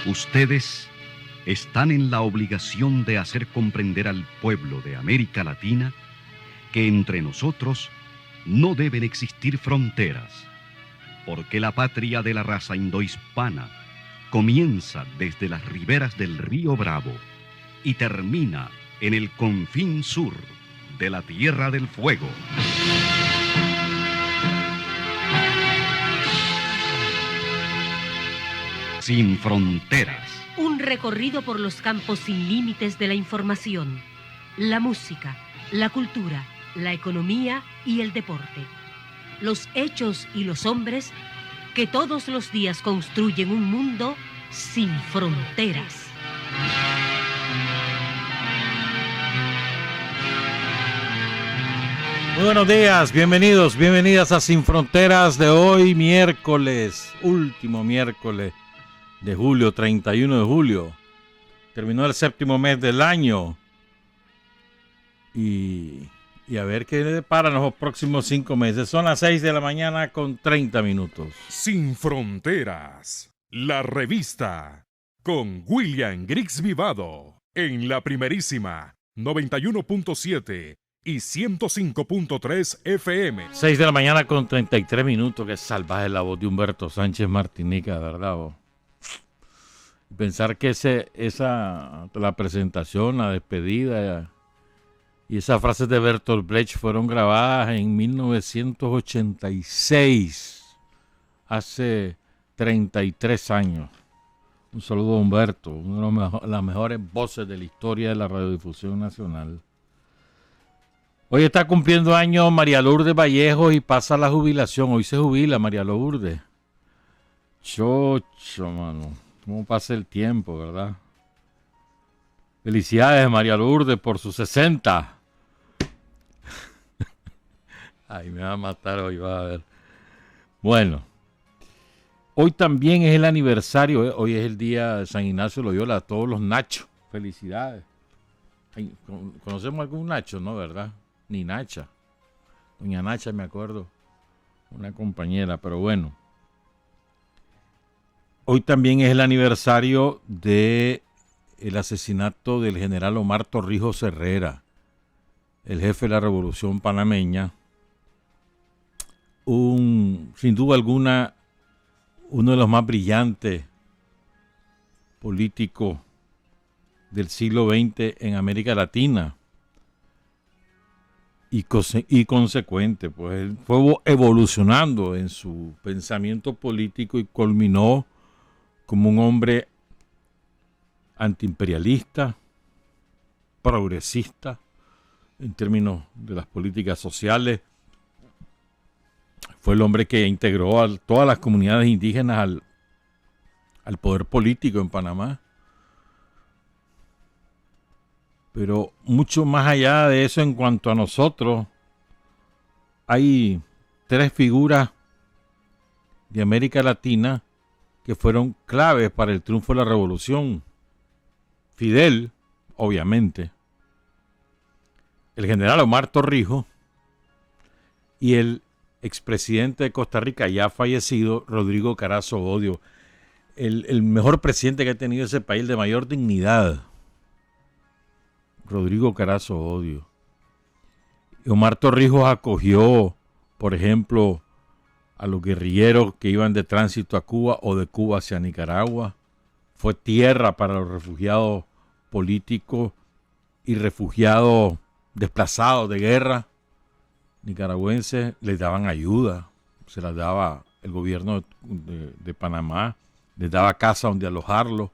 Ustedes están en la obligación de hacer comprender al pueblo de América Latina que entre nosotros no deben existir fronteras, porque la patria de la raza indohispana comienza desde las riberas del río Bravo y termina en el confín sur de la Tierra del Fuego. Sin fronteras. Un recorrido por los campos sin límites de la información, la música, la cultura, la economía y el deporte. Los hechos y los hombres que todos los días construyen un mundo sin fronteras. Muy buenos días, bienvenidas a Sin Fronteras de hoy, miércoles, último miércoles de julio, 31 de julio. Terminó el séptimo mes del año. Y a ver qué deparan los próximos 5 meses. Son las 6 de la mañana con 30 minutos. Sin Fronteras, la revista, con William Griggs Vivado, en la primerísima 91.7 y 105.3 FM. 6 de la mañana con 33 minutos. Qué salvaje la voz de Humberto Sánchez Martinica, ¿verdad vos? Pensar que la presentación, la despedida y esas frases de Bertolt Brecht fueron grabadas en 1986, hace 33 años. Un saludo a Humberto, una de las mejores voces de la historia de la radiodifusión nacional. Hoy está cumpliendo años María Lourdes Vallejo y pasa la jubilación. Hoy se jubila María Lourdes. Chocho, mano. ¿Cómo pasa el tiempo, verdad? Felicidades, María Lourdes, por sus 60. Ay, me va a matar hoy, va a ver. Bueno, hoy también es el aniversario, hoy es el día de San Ignacio Loyola, a todos los Nachos. Felicidades. Ay, ¿conocemos algún Nacho, no, verdad? Ni Nacha. Doña Nacha, me acuerdo. Una compañera, pero bueno. Hoy también es el aniversario del asesinato del general Omar Torrijos Herrera, el jefe de la Revolución Panameña. Sin duda alguna, uno de los más brillantes políticos del siglo XX en América Latina. Y consecuente, pues él fue evolucionando en su pensamiento político y culminó como un hombre antiimperialista, progresista, en términos de las políticas sociales. Fue el hombre que integró a todas las comunidades indígenas al poder político en Panamá. Pero mucho más allá de eso, en cuanto a nosotros, hay 3 figuras de América Latina que fueron claves para el triunfo de la revolución. Fidel, obviamente, el general Omar Torrijos y el expresidente de Costa Rica, ya fallecido, Rodrigo Carazo Odio, el mejor presidente que ha tenido ese país, de mayor dignidad, Rodrigo Carazo Odio. Y Omar Torrijos acogió, por ejemplo, a los guerrilleros que iban de tránsito a Cuba o de Cuba hacia Nicaragua. Fue tierra para los refugiados políticos y refugiados desplazados de guerra nicaragüenses. Les daban ayuda, se las daba el gobierno de Panamá, les daba casa donde alojarlos,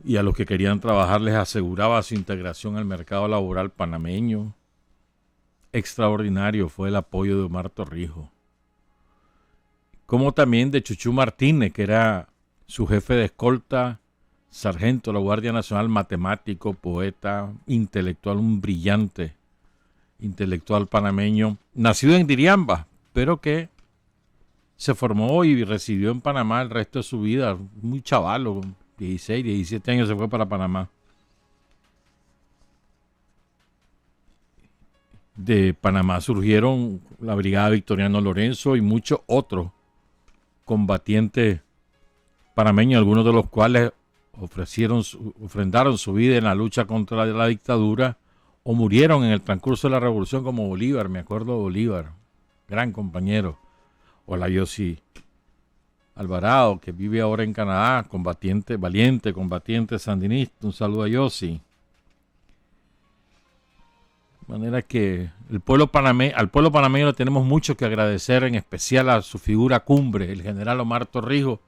y a los que querían trabajar les aseguraba su integración al mercado laboral panameño. Extraordinario fue el apoyo de Omar Torrijos. Como también de Chuchú Martínez, que era su jefe de escolta, sargento de la Guardia Nacional, matemático, poeta, intelectual, un brillante intelectual panameño, nacido en Diriamba, pero que se formó y residió en Panamá el resto de su vida, muy chavalo, 16, 17 años se fue para Panamá. De Panamá surgieron la Brigada Victoriano Lorenzo y muchos otros combatientes panameños, algunos de los cuales ofrendaron su vida en la lucha contra la dictadura o murieron en el transcurso de la revolución, como Bolívar. Me acuerdo de Bolívar, gran compañero. O la Yossi Alvarado, que vive ahora en Canadá, valiente combatiente sandinista. Un saludo a Yossi. De manera que al pueblo panameño le tenemos mucho que agradecer, en especial a su figura cumbre, el general Omar Torrijos,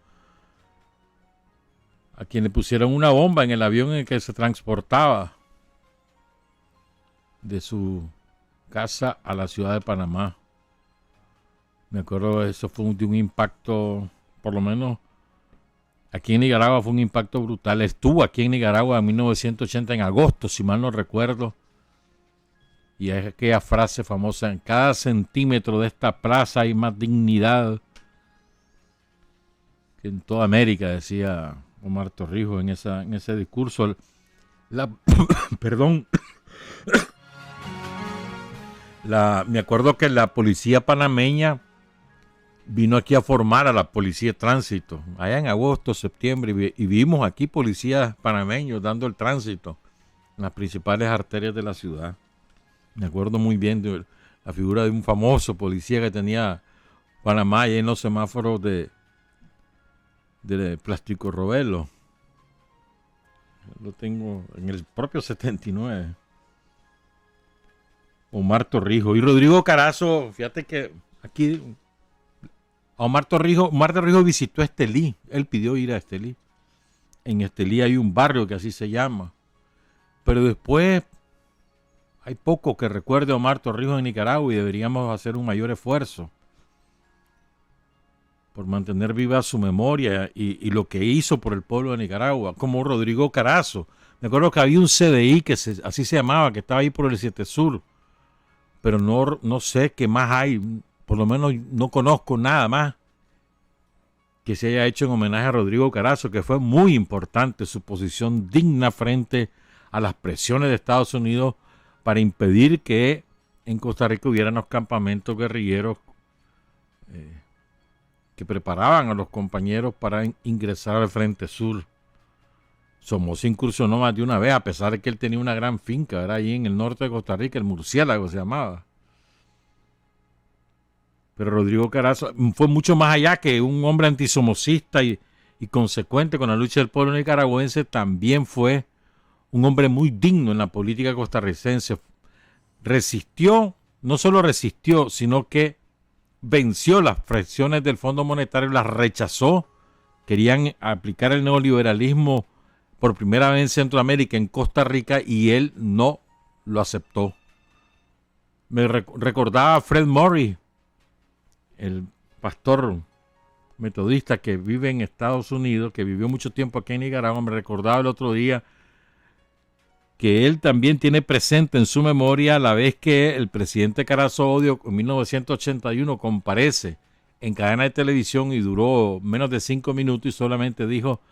a quien le pusieron una bomba en el avión en el que se transportaba de su casa a la ciudad de Panamá. Me acuerdo, eso fue de un impacto, por lo menos aquí en Nicaragua fue un impacto brutal. Estuvo aquí en Nicaragua en 1980, en agosto, si mal no recuerdo. Y es aquella frase famosa: en cada centímetro de esta plaza hay más dignidad que en toda América, decía Omar Torrijos en ese discurso. Perdón. Me acuerdo que la policía panameña vino aquí a formar a la policía de tránsito, allá en agosto, septiembre, y vimos aquí policías panameños dando el tránsito en las principales arterias de la ciudad. Me acuerdo muy bien de la figura de un famoso policía que tenía Panamá y en los semáforos de Plástico Robelo. Lo tengo en el propio 79. Omar Torrijos. Y Rodrigo Carazo, fíjate que aquí Omar Torrijos visitó Estelí. Él pidió ir a Estelí. En Estelí hay un barrio que así se llama. Pero después hay poco que recuerde a Omar Torrijos en Nicaragua y deberíamos hacer un mayor esfuerzo por mantener viva su memoria y lo que hizo por el pueblo de Nicaragua, como Rodrigo Carazo. Me acuerdo que había un CDI que así se llamaba, que estaba ahí por el 7 Sur, pero no sé qué más hay, por lo menos no conozco nada más que se haya hecho en homenaje a Rodrigo Carazo, que fue muy importante su posición digna frente a las presiones de Estados Unidos para impedir que en Costa Rica hubieran los campamentos guerrilleros que preparaban a los compañeros para ingresar al Frente Sur. Somoza incursionó más de una vez, a pesar de que él tenía una gran finca, era allí en el norte de Costa Rica, el Murciélago se llamaba. Pero Rodrigo Carazo fue mucho más allá que un hombre antisomocista y consecuente con la lucha del pueblo nicaragüense. También fue un hombre muy digno en la política costarricense. Resistió, no solo resistió, sino que venció las presiones del Fondo Monetario, las rechazó. Querían aplicar el neoliberalismo por primera vez en Centroamérica, en Costa Rica, y él no lo aceptó. Me recordaba a Fred Murray, el pastor metodista que vive en Estados Unidos, que vivió mucho tiempo aquí en Nicaragua. Me recordaba el otro día que él también tiene presente en su memoria la vez que el presidente Carazo Odio en 1981 comparece en cadena de televisión y duró menos de 5 minutos y solamente dijo: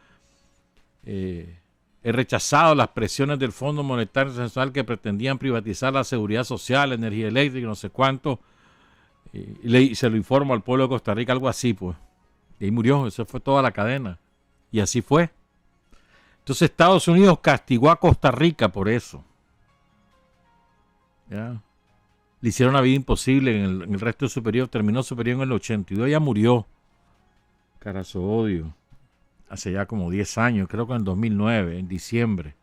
he rechazado las presiones del Fondo Monetario Internacional que pretendían privatizar la seguridad social, energía eléctrica, no sé cuánto, y se lo informo al pueblo de Costa Rica, algo así, pues. Y ahí murió, eso fue toda la cadena. Y así fue. Entonces Estados Unidos castigó a Costa Rica por eso. ¿Ya? Le hicieron la vida imposible en el resto de su periodo. Terminó su periodo en el 82, ya murió Carazo Odio. Hace ya como 10 años, creo que en el 2009, en diciembre.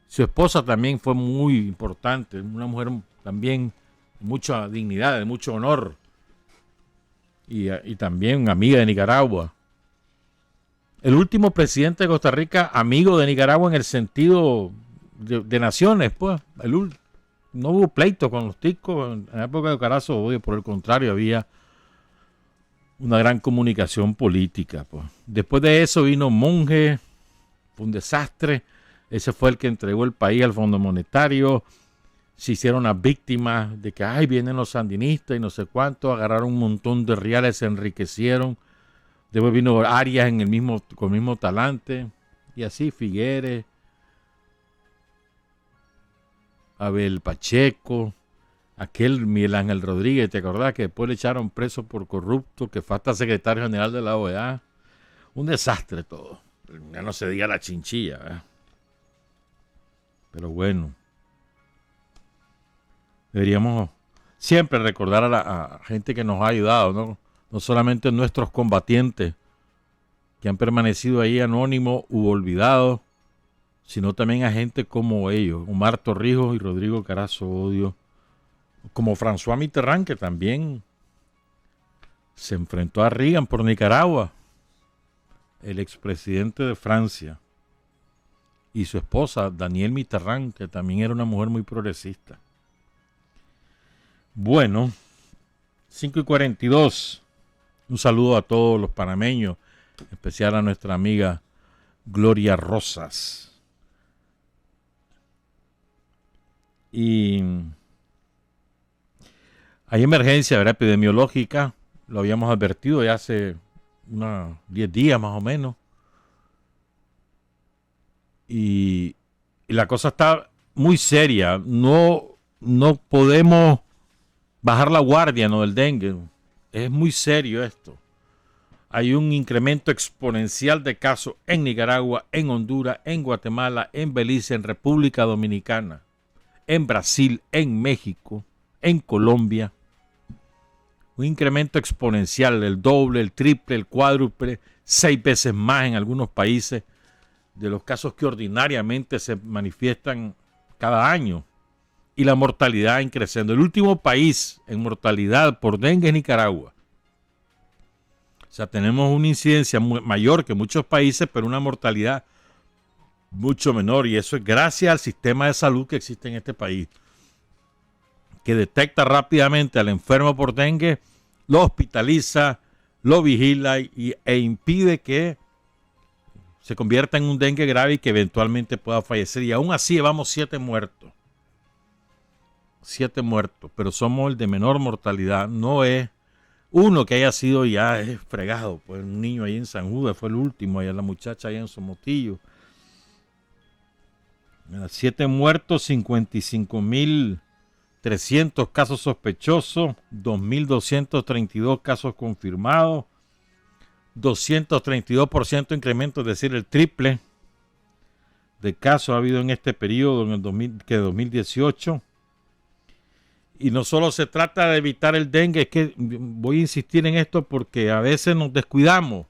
Su esposa también fue muy importante, una mujer también de mucha dignidad, de mucho honor. Y también amiga de Nicaragua. El último presidente de Costa Rica, amigo de Nicaragua en el sentido de naciones, pues. No hubo pleito con los ticos en la época de Carazo Odio, por el contrario, había una gran comunicación política, pues. Después de eso vino Monge, fue un desastre. Ese fue el que entregó el país al Fondo Monetario. Se hicieron las víctimas de que vienen los sandinistas y no sé cuánto, agarraron un montón de reales, se enriquecieron. Después vino Arias con el mismo talante, y así Figueres, Abel Pacheco, aquel Miguel Ángel Rodríguez, ¿te acordás? Que después le echaron preso por corrupto, que fue hasta secretario general de la OEA. Un desastre todo. Ya no se diga la chinchilla, ¿eh? Pero bueno. Deberíamos siempre recordar a gente que nos ha ayudado, ¿no? No solamente nuestros combatientes que han permanecido ahí anónimos u olvidados, sino también a gente como ellos, Omar Torrijos y Rodrigo Carazo Odio, como François Mitterrand, que también se enfrentó a Reagan por Nicaragua, el expresidente de Francia, y su esposa, Danielle Mitterrand, que también era una mujer muy progresista. Bueno, 5:42. Un saludo a todos los panameños, en especial a nuestra amiga Gloria Rosas. Y hay emergencia, ¿verdad?, epidemiológica. Lo habíamos advertido ya hace unos 10 días más o menos. Y la cosa está muy seria. No podemos bajar la guardia, ¿no?, del dengue. Es muy serio esto. Hay un incremento exponencial de casos en Nicaragua, en Honduras, en Guatemala, en Belice, en República Dominicana, en Brasil, en México, en Colombia. Un incremento exponencial, el doble, el triple, el cuádruple, 6 veces más en algunos países de los casos que ordinariamente se manifiestan cada año. Y la mortalidad creciendo. El último país en mortalidad por dengue es Nicaragua. O sea, tenemos una incidencia mayor que muchos países, pero una mortalidad mucho menor. Y eso es gracias al sistema de salud que existe en este país, que detecta rápidamente al enfermo por dengue, lo hospitaliza, lo vigila e impide que se convierta en un dengue grave y que eventualmente pueda fallecer. Y aún así llevamos 7 muertos. 7 muertos, pero somos el de menor mortalidad. No es uno que haya sido ya fregado. Pues un niño ahí en San Judas fue el último, allá la muchacha allá en Somotillo. 7 muertos, 55.300 casos sospechosos, 2.232 casos confirmados, 232% incremento, es decir, el triple de casos ha habido en este periodo, en el 2018. Y no solo se trata de evitar el dengue, es que voy a insistir en esto porque a veces nos descuidamos.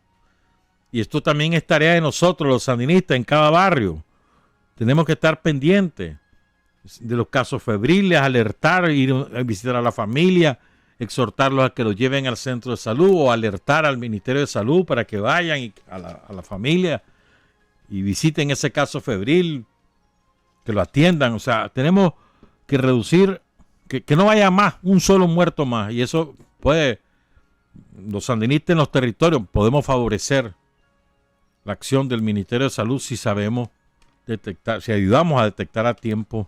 Y esto también es tarea de nosotros, los sandinistas, en cada barrio. Tenemos que estar pendientes de los casos febriles, alertar, ir a visitar a la familia, exhortarlos a que los lleven al centro de salud o alertar al Ministerio de Salud para que vayan a la familia y visiten ese caso febril, que lo atiendan. O sea, tenemos que reducir, que no vaya más, un solo muerto más. Y eso puede, los sandinistas en los territorios, podemos favorecer la acción del Ministerio de Salud si sabemos detectar, si ayudamos a detectar a tiempo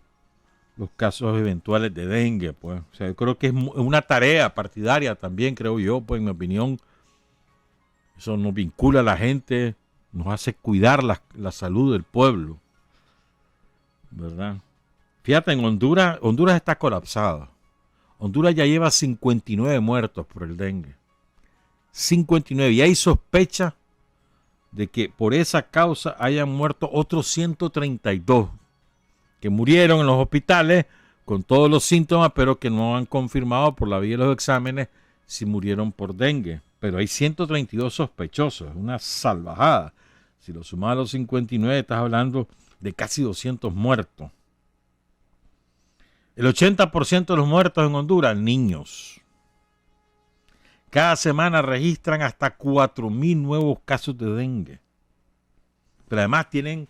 los casos eventuales de dengue, pues. O sea, yo creo que es una tarea partidaria también, creo yo, pues, en mi opinión. Eso nos vincula a la gente, nos hace cuidar la salud del pueblo, ¿verdad? Fíjate, en Honduras está colapsada. Honduras ya lleva 59 muertos por el dengue. 59. Y hay sospecha de que por esa causa hayan muerto otros 132 que murieron en los hospitales con todos los síntomas, pero que no han confirmado por la vía de los exámenes si murieron por dengue. Pero hay 132 sospechosos, es una salvajada. Si lo sumas a los 59, estás hablando de casi 200 muertos. El 80% de los muertos en Honduras, niños. Cada semana registran hasta 4.000 nuevos casos de dengue. Pero además tienen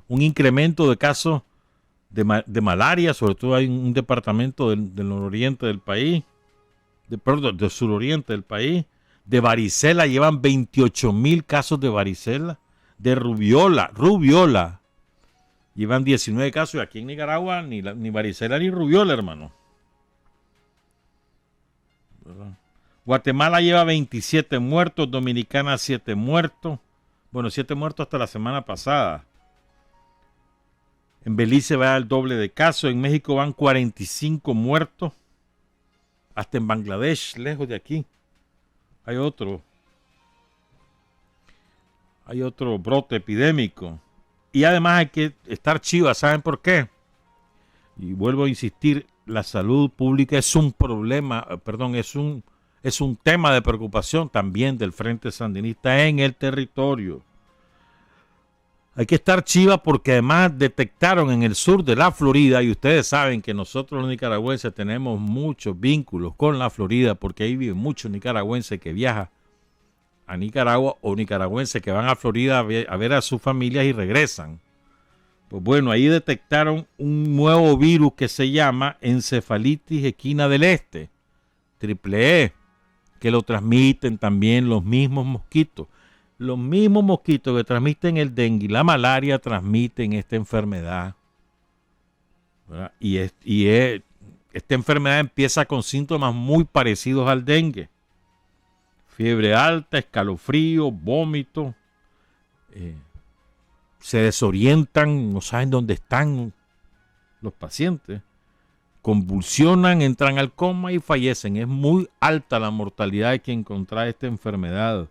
un incremento de casos de malaria, sobre todo hay un departamento del nororiente del país, del suroriente del país. De varicela llevan 28.000 casos de varicela. De rubiola, llevan 19 casos. Y aquí en Nicaragua ni varicela ni rubiola, hermano. ¿Verdad? Guatemala lleva 27 muertos, Dominicana 7 muertos. Bueno, 7 muertos hasta la semana pasada. En Belice va al doble de casos. En México van 45 muertos. Hasta en Bangladesh, lejos de aquí, hay otro. hay otro brote epidémico. Y además hay que estar chivas, ¿saben por qué? Y vuelvo a insistir, la salud pública es un problema, es un tema de preocupación también del Frente Sandinista en el territorio. Hay que estar chivas porque además detectaron en el sur de la Florida, y ustedes saben que nosotros los nicaragüenses tenemos muchos vínculos con la Florida porque ahí viven muchos nicaragüenses que viajan a Nicaragua o nicaragüenses que van a Florida a ver a sus familias y regresan. Pues bueno, ahí detectaron un nuevo virus que se llama encefalitis equina del este, triple E, que lo transmiten también los mismos mosquitos. Los mismos mosquitos que transmiten el dengue y la malaria transmiten esta enfermedad. ¿Verdad? Esta enfermedad empieza con síntomas muy parecidos al dengue. Fiebre alta, escalofrío, vómito. Se desorientan, no saben dónde están los pacientes. Convulsionan, entran al coma y fallecen. Es muy alta la mortalidad de quien contrae esta enfermedad.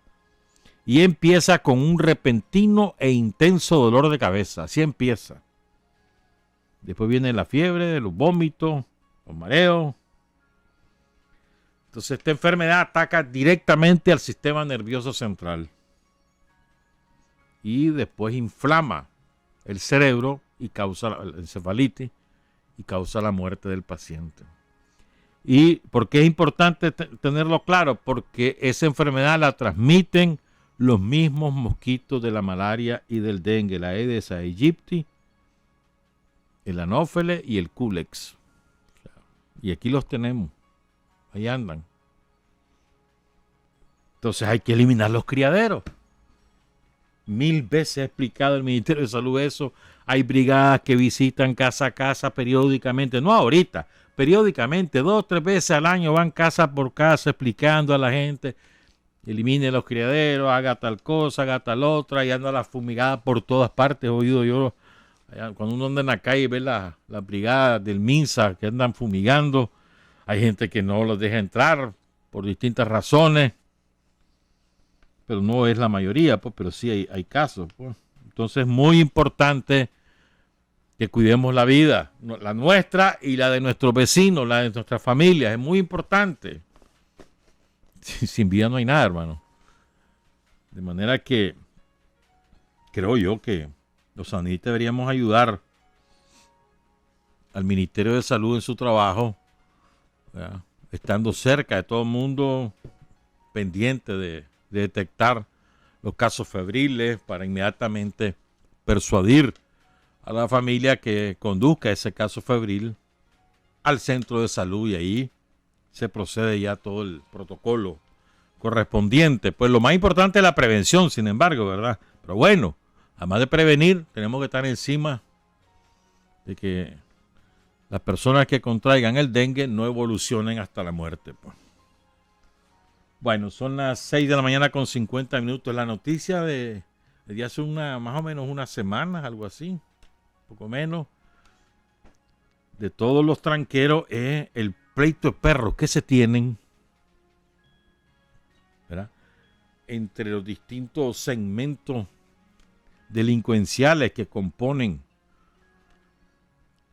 Y empieza con un repentino e intenso dolor de cabeza. Así empieza. Después viene la fiebre, los vómitos, los mareos. Entonces esta enfermedad ataca directamente al sistema nervioso central. Y después inflama el cerebro y causa la encefalitis y causa la muerte del paciente. ¿Y por qué es importante tenerlo claro? Porque esa enfermedad la transmiten los mismos mosquitos de la malaria y del dengue, la Aedes aegypti, el anófeles y el culex. Y aquí los tenemos, ahí andan. Entonces hay que eliminar los criaderos. 1000 veces ha explicado el Ministerio de Salud eso. Hay brigadas que visitan casa a casa periódicamente, no ahorita, periódicamente, 2 o 3 veces al año van casa por casa explicando a la gente. Elimine los criaderos, haga tal cosa, haga tal otra, y anda la fumigada por todas partes. He oído yo, cuando uno anda en la calle y ve la brigada del MINSA que andan fumigando, hay gente que no los deja entrar por distintas razones, pero no es la mayoría, pues, pero sí hay casos. Pues. Entonces es muy importante que cuidemos la vida, la nuestra y la de nuestros vecinos, la de nuestras familias, es muy importante. Sin vida no hay nada, hermano. De manera que creo yo que los sandinistas deberíamos ayudar al Ministerio de Salud en su trabajo, ¿verdad? Estando cerca de todo el mundo, pendiente de detectar los casos febriles para inmediatamente persuadir a la familia que conduzca ese caso febril al centro de salud y ahí se procede ya todo el protocolo correspondiente. Pues lo más importante es la prevención, sin embargo, ¿verdad? Pero bueno, además de prevenir, tenemos que estar encima de que las personas que contraigan el dengue no evolucionen hasta la muerte. Pues. Bueno, son las 6 de la mañana con 50 minutos. La noticia de hace más o menos unas semanas, algo así, poco menos, de todos los tranqueros es el pleito de perros que se tienen, ¿verdad?, entre los distintos segmentos delincuenciales que componen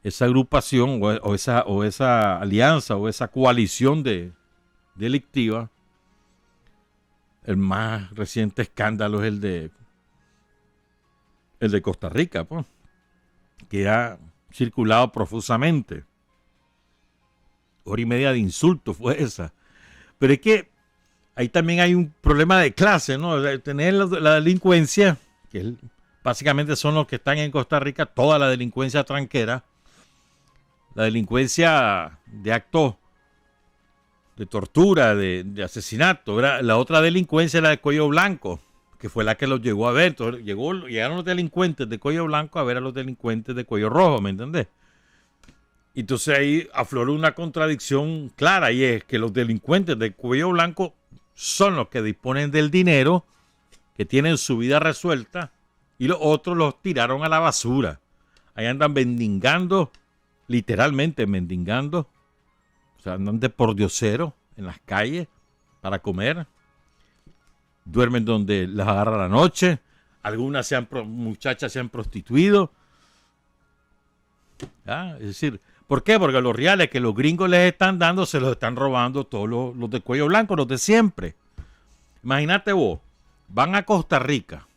esa agrupación o esa alianza o esa coalición delictiva. El más reciente escándalo es el de Costa Rica, pues, que ha circulado profusamente. 1 hora y media de insultos fue esa. Pero es que ahí también hay un problema de clase, ¿no? Tener la delincuencia, que básicamente son los que están en Costa Rica, toda la delincuencia tranquera, la delincuencia de actos de tortura, de asesinato, ¿verdad? La otra delincuencia era la de cuello blanco, que fue la que los llegó a ver. Entonces, llegaron los delincuentes de cuello blanco a ver a los delincuentes de cuello rojo, ¿me entendés? Entonces ahí afloró una contradicción clara, y es que los delincuentes de cuello blanco son los que disponen del dinero, que tienen su vida resuelta, y los otros los tiraron a la basura. Ahí andan mendigando, literalmente mendigando, o sea, andan de pordioseros en las calles para comer, duermen donde les agarra la noche, Algunas muchachas se han prostituido. ¿Ya? Es decir, ¿por qué? Porque los reales que los gringos les están dando se los están robando todos los de cuello blanco, los de siempre. Imagínate vos, van a Costa Rica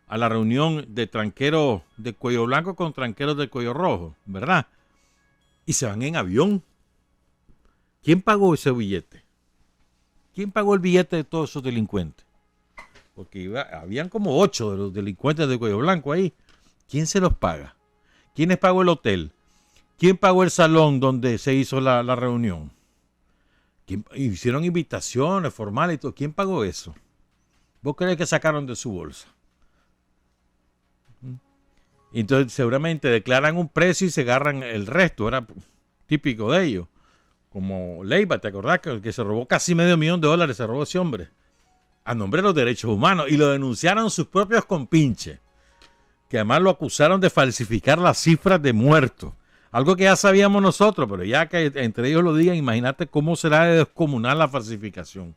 a la reunión de tranqueros de cuello blanco con tranqueros de cuello rojo, ¿verdad? Y se van en avión. ¿Quién pagó ese billete? ¿Quién pagó el billete de todos esos delincuentes? Porque habían como 8 de los delincuentes de cuello blanco ahí. ¿Quién se los paga? ¿Quién les pagó el hotel? ¿Quién pagó el salón donde se hizo la reunión? Hicieron invitaciones formales y todo. ¿Quién pagó eso? ¿Vos crees que sacaron de su bolsa? Entonces seguramente declaran un precio y se agarran el resto. Era típico de ellos. Como Leiva, ¿te acordás? Que se robó casi $500,000, se robó ese hombre. A nombre de los derechos humanos. Y lo denunciaron sus propios compinches. Que además lo acusaron de falsificar las cifras de muertos. Algo que ya sabíamos nosotros, pero ya que entre ellos lo digan, imagínate cómo será de descomunal la falsificación.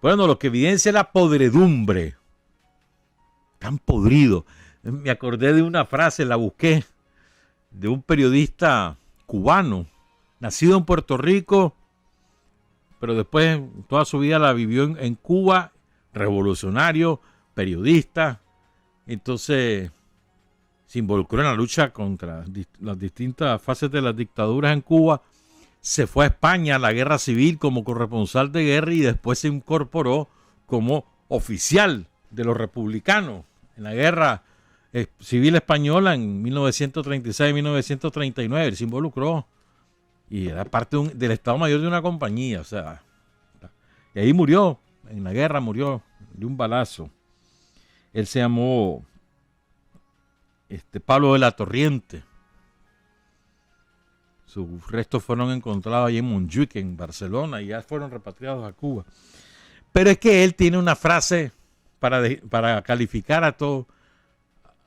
Bueno, lo que evidencia es la podredumbre. Tan podrido. Me acordé de una frase, la busqué, de un periodista cubano, nacido en Puerto Rico, pero después toda su vida la vivió en Cuba, revolucionario, periodista. Entonces se involucró en la lucha contra las distintas fases de las dictaduras en Cuba. Se fue a España a la guerra civil como corresponsal de guerra y después se incorporó como oficial de los republicanos en la guerra civil española en 1936-1939. Él se involucró y era parte del Estado Mayor de una compañía. O sea, y ahí murió, en la guerra murió de un balazo. Él se llamó Pablo de la Torriente. Sus restos fueron encontrados allí en Montjuic, en Barcelona, y ya fueron repatriados a Cuba. Pero es que él tiene una frase para calificar a todo,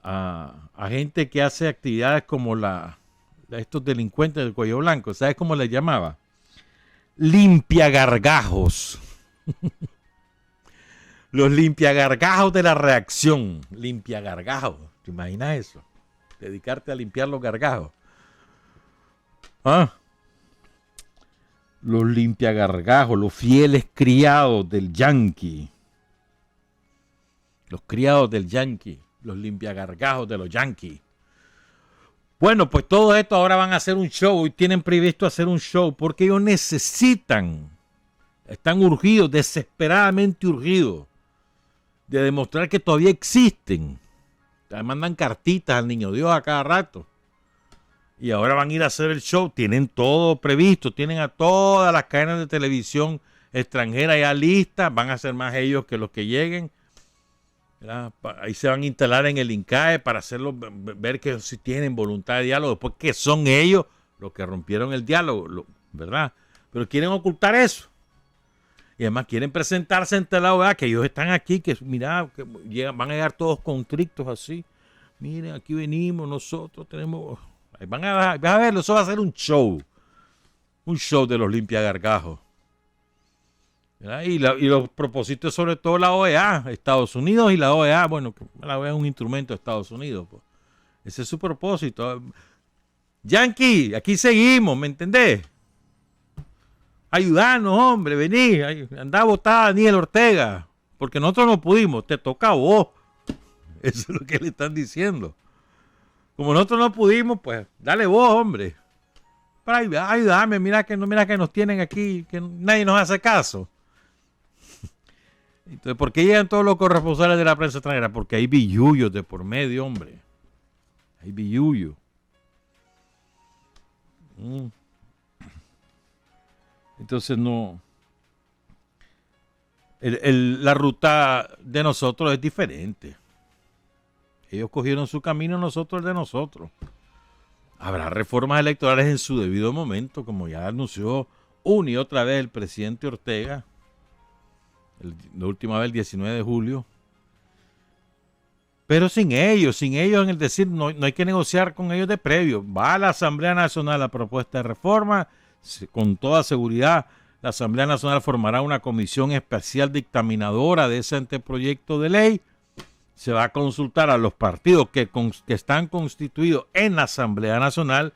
a gente que hace actividades como estos delincuentes del cuello blanco. ¿Sabes cómo le llamaba? Limpiagargajos. Los limpiagargajos de la reacción. Limpiagargajos. ¿Te imaginas eso? Dedicarte a limpiar los gargajos. Los limpiagargajos, los fieles criados del Yankee. Los criados del Yankee. Los limpiagargajos de los Yankees. Bueno, pues todo esto ahora van a hacer un show y tienen previsto hacer un show porque ellos necesitan, están urgidos, desesperadamente urgidos, de demostrar que todavía existen. Mandan cartitas al Niño Dios a cada rato. Y ahora van a ir a hacer el show. Tienen todo previsto. Tienen a todas las cadenas de televisión extranjeras ya listas. Van a ser más ellos que los que lleguen. ¿Verdad? Ahí se van a instalar en el INCAE para hacerlo, ver que si tienen voluntad de diálogo. Después que son ellos los que rompieron el diálogo. ¿Verdad? Pero quieren ocultar eso. Y además quieren presentarse ante la OEA, que ellos están aquí, que mira, que van a llegar todos constrictos así. Miren, aquí venimos, nosotros tenemos... Vas a verlo, eso va a ser un show. Un show de los limpiagargajos. Y los propósitos, sobre todo la OEA, Estados Unidos y la OEA. Bueno, la OEA es un instrumento de Estados Unidos. Pues. Ese es su propósito. Yankee, aquí seguimos, ¿me entendés? Ayudanos, hombre, vení. Andá a votar a Daniel Ortega. Porque nosotros no pudimos, te toca a vos. Eso es lo que le están diciendo. Como nosotros no pudimos, pues dale vos, hombre. Para ayudarme, mira que nos tienen aquí, que nadie nos hace caso. Entonces, ¿por qué llegan todos los corresponsales de la prensa extranjera? Porque hay billullos de por medio, hombre. Hay billullos. Entonces no. La ruta de nosotros es diferente. Ellos cogieron su camino, nosotros el de nosotros. Habrá reformas electorales en su debido momento, como ya anunció una y otra vez el presidente Ortega, la última vez el 19 de julio. Pero sin ellos en el decir, no hay que negociar con ellos de previo. Va a la Asamblea Nacional la propuesta de reforma, con toda seguridad la Asamblea Nacional formará una comisión especial dictaminadora de ese anteproyecto de ley. se va a consultar a los partidos que están constituidos en la Asamblea Nacional,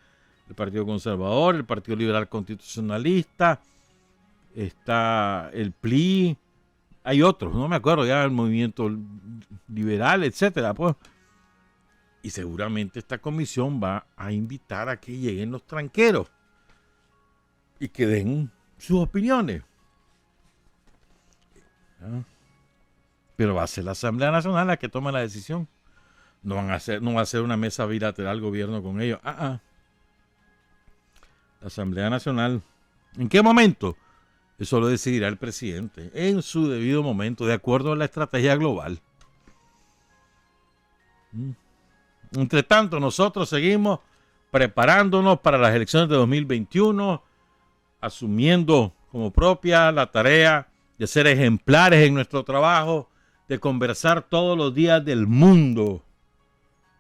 el Partido Conservador, el Partido Liberal Constitucionalista, está el PLI, hay otros, no me acuerdo ya, el Movimiento Liberal, etcétera, pues. Y seguramente esta comisión va a invitar a que lleguen los tranqueros y que den sus opiniones. Pero va a ser la Asamblea Nacional la que tome la decisión. No va a ser una mesa bilateral gobierno con ellos. La Asamblea Nacional. ¿En qué momento? Eso lo decidirá el presidente en su debido momento, de acuerdo a la estrategia global. Entre tanto, nosotros seguimos preparándonos para las elecciones de 2021, asumiendo como propia la tarea de ser ejemplares en nuestro trabajo, de conversar todos los días del mundo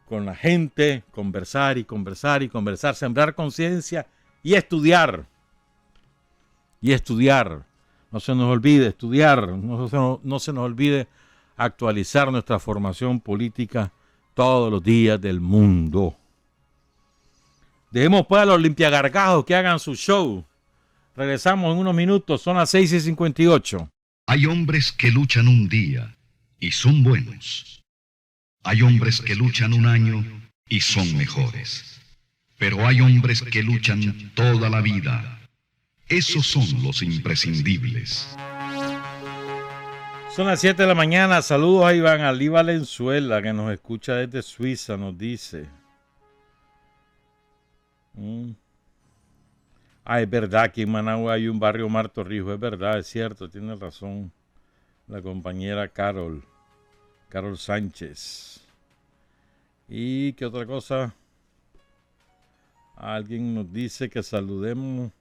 con la gente, conversar y conversar y conversar, sembrar conciencia y estudiar. Y estudiar. No se nos olvide estudiar, no se nos olvide actualizar nuestra formación política todos los días del mundo. Dejemos pues a los limpiagargajos que hagan su show. Regresamos en unos minutos, son las 6:58. Hay hombres que luchan un día y son buenos. Hay hombres que luchan un año y son mejores. Pero hay hombres que luchan toda la vida. Esos son los imprescindibles. Son las 7 de la mañana. Saludos a Iván Alí Valenzuela, que nos escucha desde Suiza, nos dice. Es verdad, aquí en Managua hay un barrio Omar Torrijos. Es verdad, es cierto, tiene razón la compañera Carol Sánchez. ¿Y qué otra cosa? Alguien nos dice que saludemos.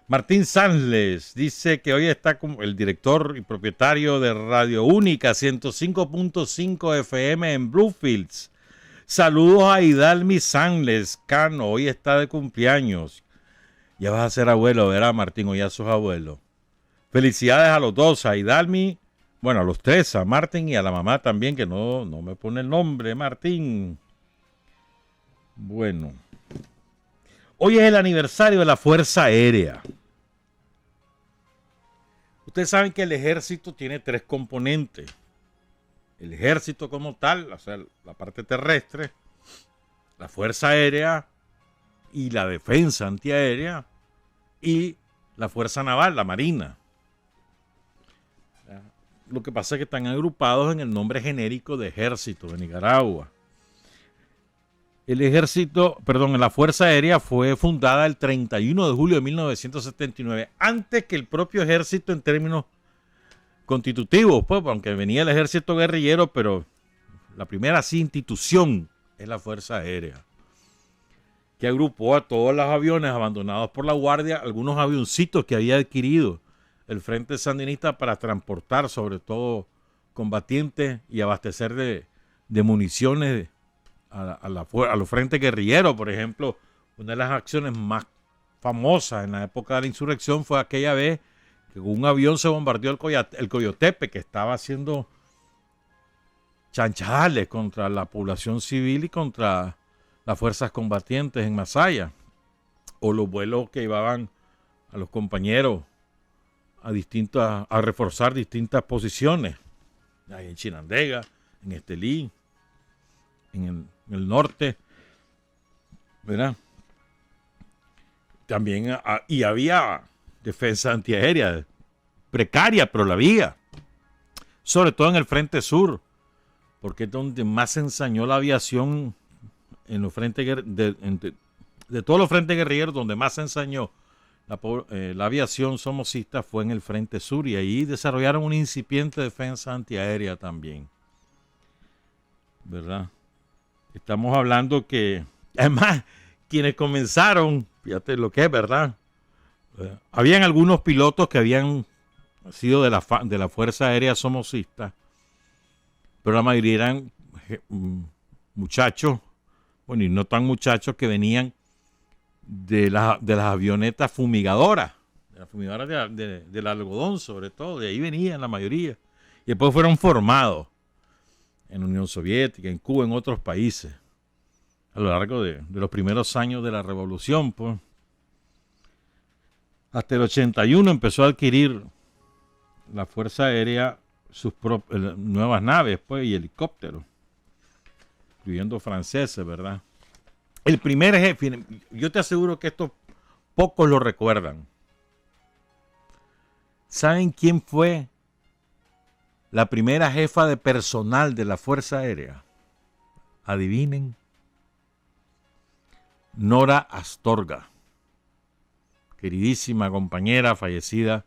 Martín Sanles dice que hoy está como el director y propietario de Radio Única 105.5 FM en Bluefields. Saludos a Hidalmi Sanles Cano, hoy está de cumpleaños. Ya vas a ser abuelo, ¿verdad, Martín? O ya sos abuelo. Felicidades a los dos, a Hidalmi, bueno, a los tres, a Martín y a la mamá también, que no me pone el nombre, Martín. Bueno. Hoy es el aniversario de la Fuerza Aérea. Ustedes saben que el ejército tiene 3 componentes. El ejército como tal, o sea, la parte terrestre, la Fuerza Aérea y la defensa antiaérea y la Fuerza Naval, la Marina. Lo que pasa es que están agrupados en el nombre genérico de Ejército de Nicaragua. La Fuerza Aérea fue fundada el 31 de julio de 1979, antes que el propio ejército en términos constitutivos, pues, aunque venía el ejército guerrillero, pero la primera institución es la Fuerza Aérea, que agrupó a todos los aviones abandonados por la Guardia, algunos avioncitos que había adquirido el Frente Sandinista para transportar sobre todo combatientes y abastecer de municiones a los frentes guerrilleros. Por ejemplo, una de las acciones más famosas en la época de la insurrección fue aquella vez que un avión se bombardeó el Coyotepe, que estaba haciendo chanchales contra la población civil y contra las fuerzas combatientes en Masaya, o los vuelos que llevaban a los compañeros a reforzar distintas posiciones, ahí en Chinandega, en Estelí, en el norte, ¿verdad? También y había defensa antiaérea precaria, pero la había, sobre todo en el frente sur, porque es donde más se ensañó la aviación en los frentes de todos los frentes guerrilleros. Donde más se ensañó la aviación somocista fue en el frente sur, y ahí desarrollaron una incipiente defensa antiaérea también, ¿verdad? Estamos hablando que, además, quienes comenzaron, fíjate lo que es, ¿verdad? Habían algunos pilotos que habían sido de la Fuerza Aérea Somocista, pero la mayoría eran muchachos, bueno, y no tan muchachos, que venían de las avionetas fumigadoras, de las fumigadoras del algodón, sobre todo, de ahí venían la mayoría, y después fueron formados. en la Unión Soviética, en Cuba, en otros países, a lo largo de los primeros años de la revolución, pues. Hasta el 81 empezó a adquirir la Fuerza Aérea sus nuevas naves, pues, y helicópteros, incluyendo franceses, ¿verdad? El primer jefe, yo te aseguro que estos pocos lo recuerdan. ¿Saben quién fue la primera jefa de personal de la Fuerza Aérea? Adivinen. Nora Astorga, queridísima compañera fallecida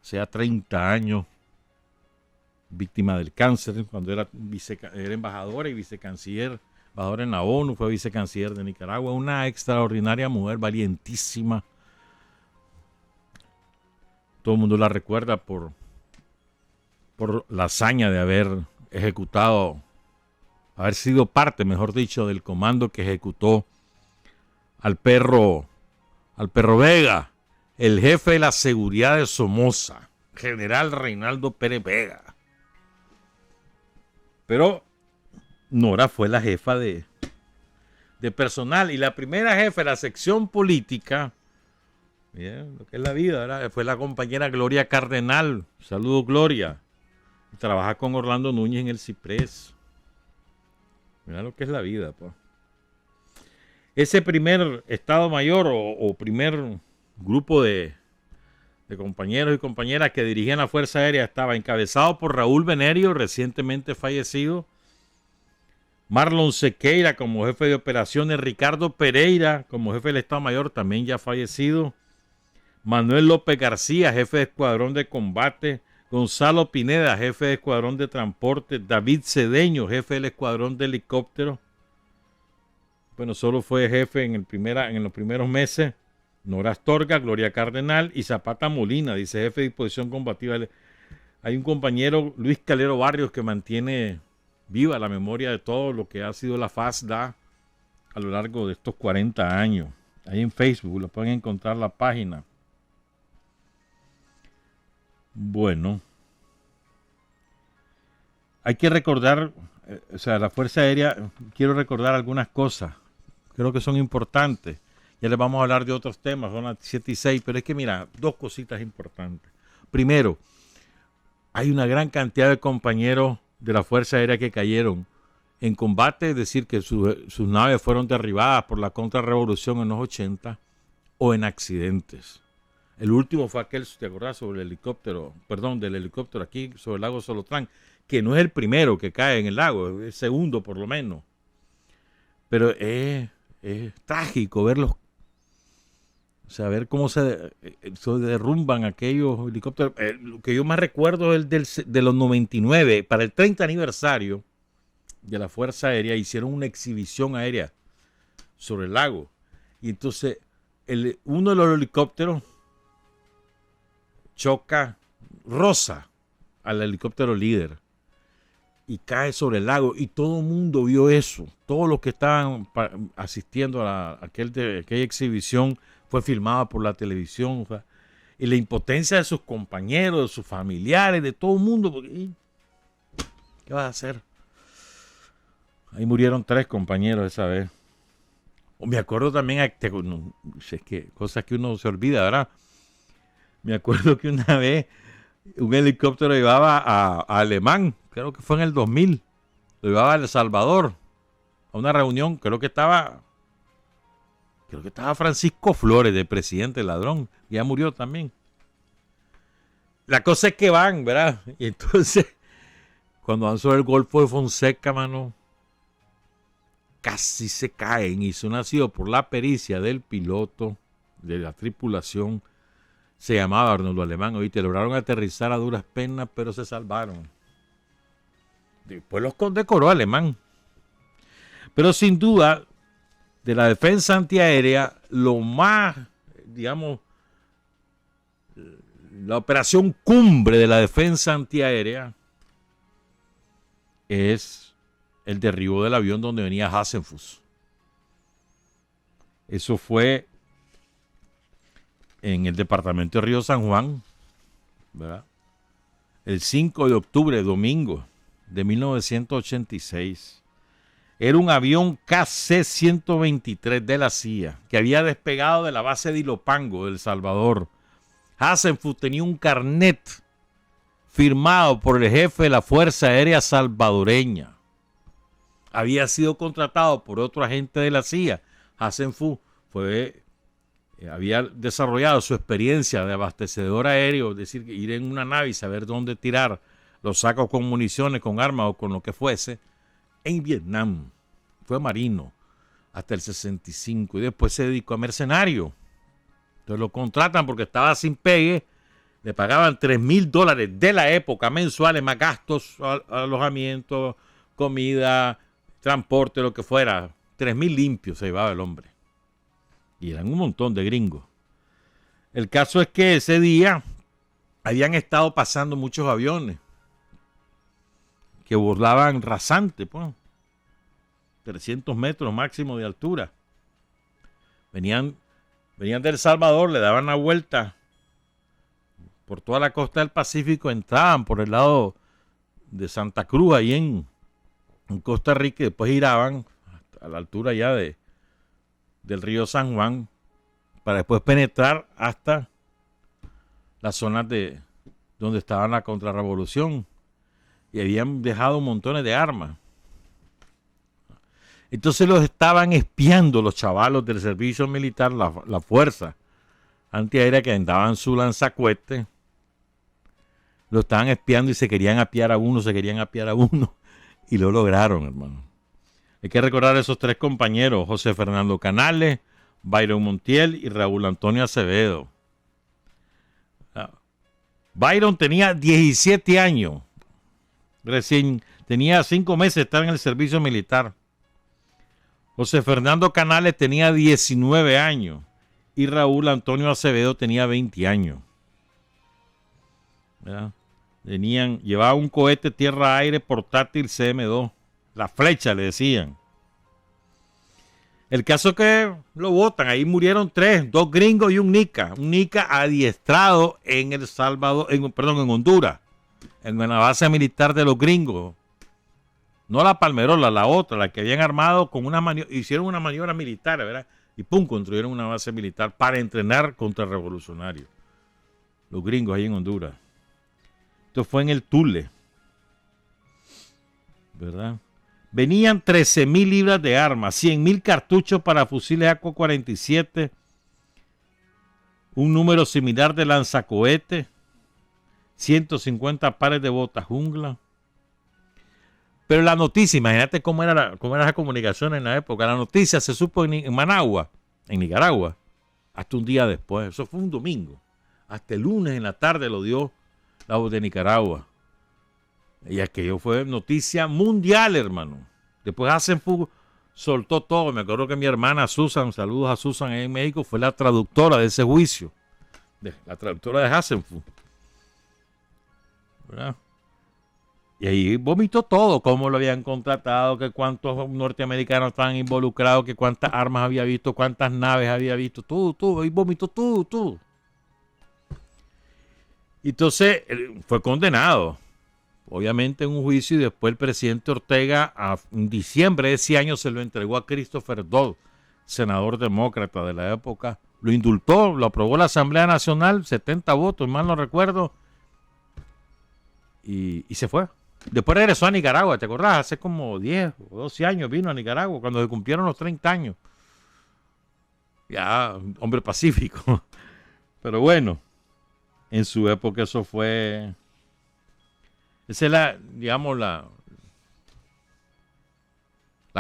hace 30 años, víctima del cáncer, cuando era embajadora y vicecanciller, embajadora en la ONU, fue vicecanciller de Nicaragua, una extraordinaria mujer, valientísima. Todo el mundo la recuerda por la hazaña de haber sido parte, mejor dicho, del comando que ejecutó al perro Vega, el jefe de la seguridad de Somoza, general Reinaldo Pérez Vega. Pero Nora fue la jefa de personal y la primera jefa de la sección política, bien, lo que es la vida, ¿verdad? Fue la compañera Gloria Cardenal. Saludos, Gloria. Trabaja con Orlando Núñez en el Ciprés. Mira lo que es la vida, pues. Ese primer Estado Mayor o primer grupo de compañeros y compañeras que dirigían la Fuerza Aérea estaba encabezado por Raúl Venerio, recientemente fallecido, Marlon Sequeira como jefe de operaciones, Ricardo Pereira como jefe del Estado Mayor, también ya fallecido, Manuel López García, jefe de escuadrón de combate, Gonzalo Pineda, jefe de escuadrón de transporte, David Cedeño, jefe del escuadrón de helicópteros. Bueno, solo fue jefe en los primeros meses. Nora Astorga, Gloria Cardenal y Zapata Molina, dice jefe de disposición combativa. Hay un compañero, Luis Calero Barrios, que mantiene viva la memoria de todo lo que ha sido la FASDA a lo largo de estos 40 años. Ahí en Facebook lo pueden encontrar la página. Bueno, hay que recordar, la Fuerza Aérea, quiero recordar algunas cosas. Creo que son importantes. Ya les vamos a hablar de otros temas, son las 7 y 6, pero es que mira, dos cositas importantes. Primero, hay una gran cantidad de compañeros de la Fuerza Aérea que cayeron en combate, es decir, que sus naves fueron derribadas por la contrarrevolución en los 80 o en accidentes. El último fue aquel, ¿te acordás? Del helicóptero aquí sobre el lago Solotlán, que no es el primero que cae en el lago, es el segundo por lo menos. Pero es trágico verlos, ver cómo se derrumban aquellos helicópteros. Lo que yo más recuerdo es de los 99, para el 30 aniversario de la Fuerza Aérea, hicieron una exhibición aérea sobre el lago. Y entonces uno de los helicópteros choca rosa al helicóptero líder y cae sobre el lago, y todo el mundo vio eso. Todos los que estaban asistiendo a aquella exhibición fue filmada por la televisión, y la impotencia de sus compañeros, de sus familiares, de todo el mundo. Porque, ¿qué vas a hacer? Ahí murieron 3 compañeros esa vez. Me acuerdo también, es que cosas que uno se olvida, ¿verdad? Me acuerdo que una vez un helicóptero llevaba a Alemán, creo que fue en el 2000, lo llevaba a El Salvador, a una reunión, creo que estaba Francisco Flores, de presidente ladrón, ya murió también. La cosa es que van, ¿verdad? Y entonces, cuando van sobre el Golfo de Fonseca, mano, casi se caen, y eso ha sido por la pericia del piloto, de la tripulación. Se llamaba Arnoldo Alemán, oíste, lograron aterrizar a duras penas, pero se salvaron. Después los condecoró Alemán. Pero sin duda, de la defensa antiaérea, lo más, digamos, la operación cumbre de la defensa antiaérea es el derribo del avión donde venía Hassenfuss. Eso fue en el departamento de Río San Juan, ¿verdad? El 5 de octubre, domingo de 1986. Era un avión KC-123 de la CIA que había despegado de la base de Ilopango, de El Salvador. Hasenfus tenía un carnet firmado por el jefe de la Fuerza Aérea Salvadoreña. Había sido contratado por otro agente de la CIA. Hasenfus había desarrollado su experiencia de abastecedor aéreo, es decir, ir en una nave y saber dónde tirar los sacos con municiones, con armas o con lo que fuese, en Vietnam. Fue marino hasta el 65 y después se dedicó a mercenario. Entonces lo contratan porque estaba sin pegue, le pagaban $3,000 de la época mensuales, más gastos, alojamiento, comida, transporte, lo que fuera. 3,000 limpios se llevaba el hombre. Y eran un montón de gringos. El caso es que ese día habían estado pasando muchos aviones que volaban rasante, pues, 300 metros máximo de altura. Venían de El Salvador, le daban la vuelta por toda la costa del Pacífico, entraban por el lado de Santa Cruz, ahí en Costa Rica, y después giraban a la altura ya del río San Juan, para después penetrar hasta las zonas donde estaba la contrarrevolución, y habían dejado montones de armas. Entonces los estaban espiando los chavalos del servicio militar, la fuerza antiaérea que andaban su lanzacohete. Lo estaban espiando y se querían apiar a uno, y lo lograron, hermano. Hay que recordar a esos tres compañeros, José Fernando Canales, Byron Montiel y Raúl Antonio Acevedo. Byron tenía 17 años, recién tenía 5 meses de estar en el servicio militar. José Fernando Canales tenía 19 años y Raúl Antonio Acevedo tenía 20 años. ¿Verdad? Llevaba un cohete tierra-aire portátil CM2. La flecha, le decían. El caso es que lo botan. Ahí murieron 3, 2 gringos y un nica. Un nica adiestrado en El Salvador, en Honduras, en la base militar de los gringos. No la Palmerola, la otra, la que habían armado con hicieron una maniobra militar, ¿verdad? Y pum, construyeron una base militar para entrenar contra revolucionarios. Los gringos ahí en Honduras. Esto fue en el Tule, ¿verdad? Venían 13,000 libras de armas, 100,000 cartuchos para fusiles AK-47, un número similar de lanzacohetes, 150 pares de botas jungla. Pero la noticia, imagínate cómo era la comunicación en la época. La noticia se supo en Managua, en Nicaragua, hasta un día después. Eso fue un domingo. Hasta el lunes en la tarde lo dio La Voz de Nicaragua. Y aquello fue noticia mundial, hermano. Después Hasenfus soltó todo. Me acuerdo que mi hermana Susan, saludos a Susan en México, fue la traductora de ese juicio. La traductora de Hasenfus. ¿Verdad? Y ahí vomitó todo, cómo lo habían contratado, que cuántos norteamericanos estaban involucrados, que cuántas armas había visto, cuántas naves había visto, todo, ahí vomitó todo. Entonces, fue condenado, obviamente en un juicio, y después el presidente Ortega, en diciembre de ese año, se lo entregó a Christopher Dodd, senador demócrata de la época, lo indultó, lo aprobó la Asamblea Nacional, 70 votos, mal no recuerdo, y se fue. Después regresó a Nicaragua, ¿te acordás? Hace como 10 o 12 años vino a Nicaragua, cuando se cumplieron los 30 años. Ya, hombre pacífico. Pero bueno, en su época eso fue... Esa es la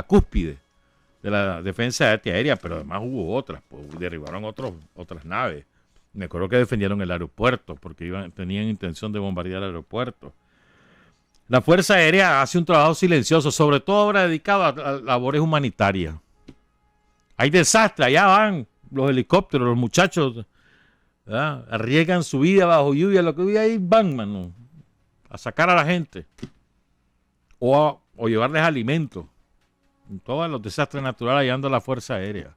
cúspide de la defensa antiaérea, pero además hubo otras, pues derribaron otras naves. Me acuerdo que defendieron el aeropuerto, porque tenían intención de bombardear el aeropuerto. La Fuerza Aérea hace un trabajo silencioso, sobre todo ahora dedicado a labores humanitarias. Hay desastres, allá van los helicópteros, los muchachos, ¿verdad? Arriesgan su vida bajo lluvia, lo que hoy ahí van, mano, a sacar a la gente o llevarles alimentos. En todos los desastres naturales allá anda la Fuerza Aérea,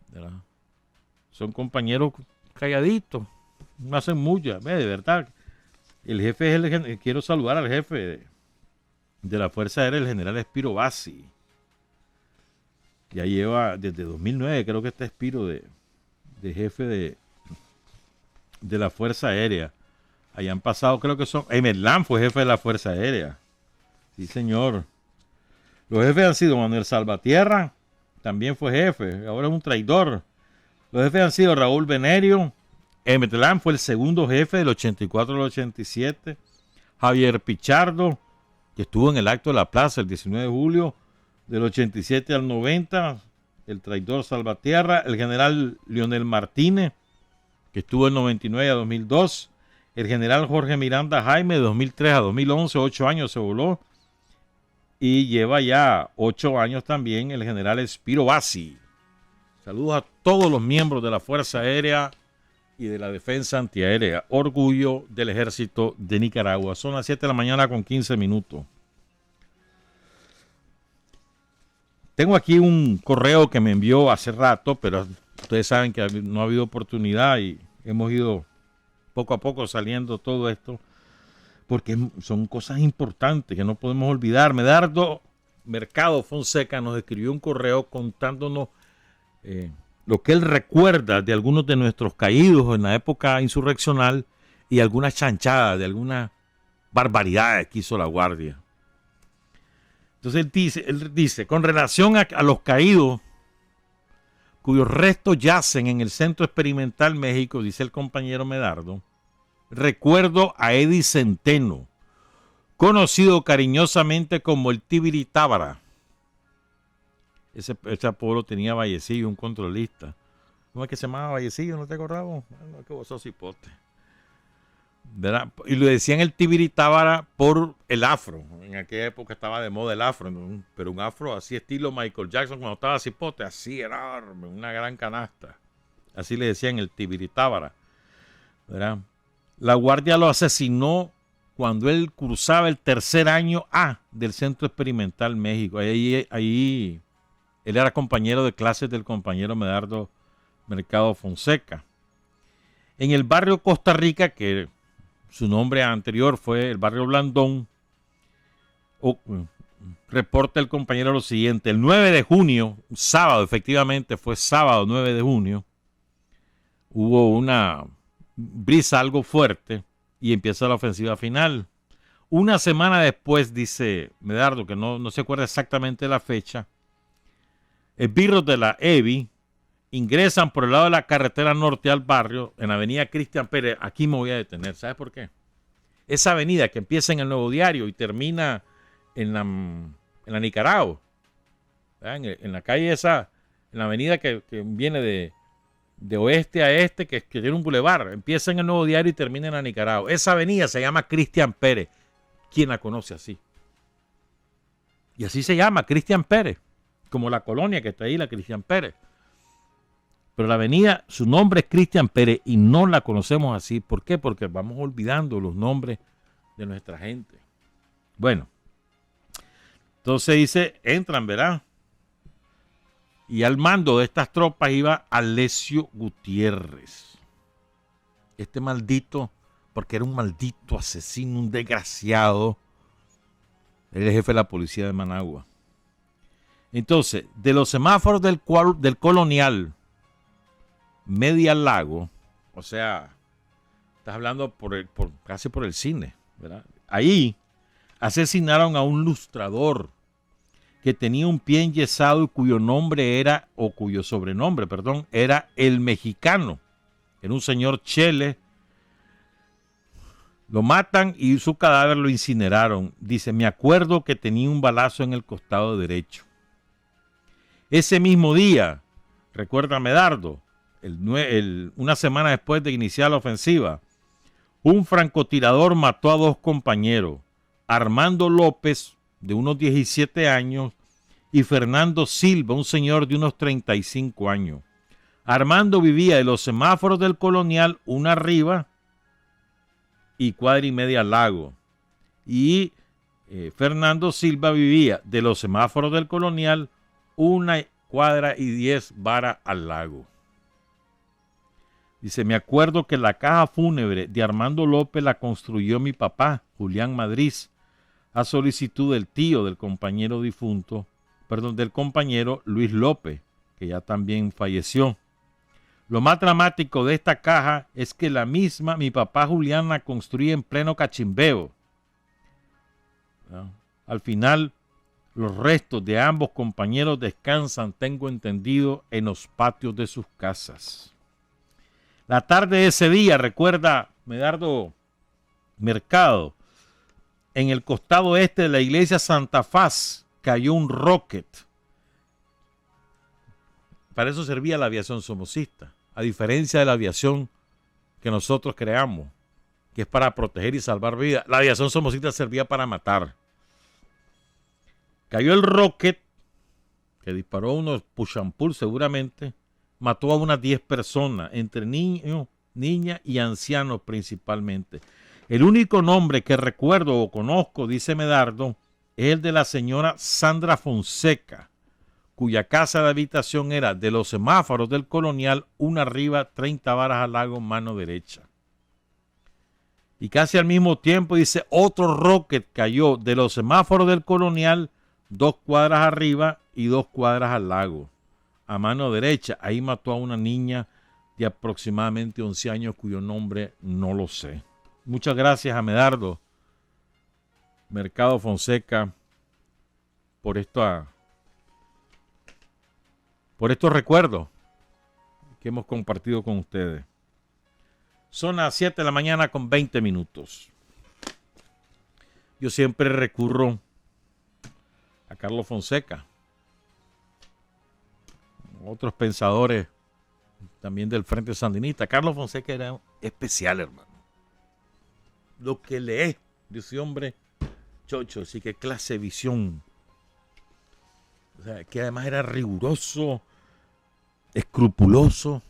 ¿verdad? Son compañeros calladitos, no hacen mucha, de verdad. El jefe quiero saludar al jefe de la Fuerza Aérea, el general Spiro Bassi. Ya lleva desde 2009, creo que está Spiro de jefe de la Fuerza Aérea. Allá han pasado, creo que son... Emerlán fue jefe de la Fuerza Aérea. Sí, señor. Los jefes han sido Manuel Salvatierra, también fue jefe, ahora es un traidor. Los jefes han sido Raúl Venerio. Emerlán fue el segundo jefe del 84 al 87. Javier Pichardo, que estuvo en el acto de la plaza el 19 de julio del 87 al 90. El traidor Salvatierra. El general Leonel Martínez, que estuvo del 99 a 2002. El general Jorge Miranda Jaime, de 2003 a 2011, 8 años se voló. Y lleva ya 8 años también el general Spiro Bassi. Saludos a todos los miembros de la Fuerza Aérea y de la Defensa Antiaérea. Orgullo del Ejército de Nicaragua. Son las 7 de la mañana con 15 minutos. Tengo aquí un correo que me envió hace rato, pero ustedes saben que no ha habido oportunidad y hemos ido poco a poco saliendo todo esto, porque son cosas importantes que no podemos olvidar. Medardo Mercado Fonseca nos escribió un correo contándonos lo que él recuerda de algunos de nuestros caídos en la época insurreccional y algunas chanchadas, de algunas barbaridades que hizo la Guardia. Entonces él dice, con relación a los caídos cuyos restos yacen en el Centro Experimental México, dice el compañero Medardo, recuerdo a Eddie Centeno, conocido cariñosamente como el Tibiritábara. Ese pueblo tenía Vallecillo, un controlista. ¿Cómo es que se llamaba Vallecillo? ¿No te acordabas? No, que vos sos hipote. ¿Verdad? Y lo decían el Tibiritábara por el afro. En aquella época estaba de moda el afro, ¿no? Pero un afro así estilo Michael Jackson cuando estaba cipote, así enorme, una gran canasta. Así le decían el Tibiritábara, ¿verdad? La Guardia lo asesinó cuando él cursaba el tercer año A del Centro Experimental México. Ahí él era compañero de clases del compañero Medardo Mercado Fonseca. En el barrio Costa Rica, que su nombre anterior fue el barrio Blandón, reporta el compañero lo siguiente: el 9 de junio, sábado, efectivamente fue sábado 9 de junio, hubo una brisa algo fuerte y empieza la ofensiva final. Una semana después, dice Medardo, que no se acuerda exactamente la fecha, esbirros de la EBI ingresan por el lado de la carretera norte al barrio, en la avenida Cristian Pérez. Aquí me voy a detener. ¿Sabes por qué? Esa avenida que empieza en el Nuevo Diario y termina en la Nicaragua, en la calle esa, en la avenida que viene de oeste a este, que tiene un bulevar, empieza en el Nuevo Diario y termina en la Nicaragua. Esa avenida se llama Cristian Pérez. ¿Quién la conoce así? Y así se llama, Cristian Pérez, como la colonia que está ahí, la Cristian Pérez. Pero la avenida, su nombre es Cristian Pérez y no la conocemos así. ¿Por qué? Porque vamos olvidando los nombres de nuestra gente. Bueno, entonces dice, entran, ¿verdad? Y al mando de estas tropas iba Alessio Gutiérrez. Este maldito, porque era un maldito asesino, un desgraciado, era el jefe de la policía de Managua. Entonces, de los semáforos del Colonial, Media Lago, o sea, estás hablando casi por el cine, ¿verdad? Ahí asesinaron a un lustrador que tenía un pie enyesado y cuyo sobrenombre, era el Mexicano. Era un señor Chele. Lo matan y su cadáver lo incineraron. Dice, me acuerdo que tenía un balazo en el costado derecho. Ese mismo día, recuerda Medardo, una semana después de iniciar la ofensiva, un francotirador mató a 2 compañeros, Armando López, de unos 17 años, y Fernando Silva, un señor de unos 35 años. Armando vivía de los semáforos del Colonial, una arriba y cuadra y media al lago. Y Fernando Silva vivía de los semáforos del Colonial, 1 cuadra y 10 varas al lago. Dice, me acuerdo que la caja fúnebre de Armando López la construyó mi papá, Julián Madrid, a solicitud del tío del compañero difunto, del compañero Luis López, que ya también falleció. Lo más dramático de esta caja es que la misma mi papá Julián la construye en pleno Cachimbeo. Al final, los restos de ambos compañeros descansan, tengo entendido, en los patios de sus casas. La tarde de ese día, recuerda Medardo Mercado, en el costado este de la iglesia Santa Faz cayó un rocket. Para eso servía la aviación somocista, a diferencia de la aviación que nosotros creamos, que es para proteger y salvar vidas. La aviación somocista servía para matar. Cayó el rocket, que disparó unos push and pull seguramente, mató a unas 10 personas, entre niños, niñas y ancianos principalmente. El único nombre que recuerdo o conozco, dice Medardo, es el de la señora Sandra Fonseca, cuya casa de habitación era de los semáforos del Colonial, una arriba, 30 varas al lago, mano derecha. Y casi al mismo tiempo, dice, otro rocket cayó de los semáforos del Colonial, 2 cuadras arriba y 2 cuadras al lago, a mano derecha. Ahí mató a una niña de aproximadamente 11 años, cuyo nombre no lo sé. Muchas gracias a Medardo Mercado Fonseca por estos recuerdos que hemos compartido con ustedes. Son las 7 de la mañana con 20 minutos. Yo siempre recurro a Carlos Fonseca, otros pensadores también del Frente Sandinista. Carlos Fonseca era especial, hermano. Lo que lee de ese hombre, chocho, sí, que clase de visión. O sea, que además era riguroso, escrupuloso.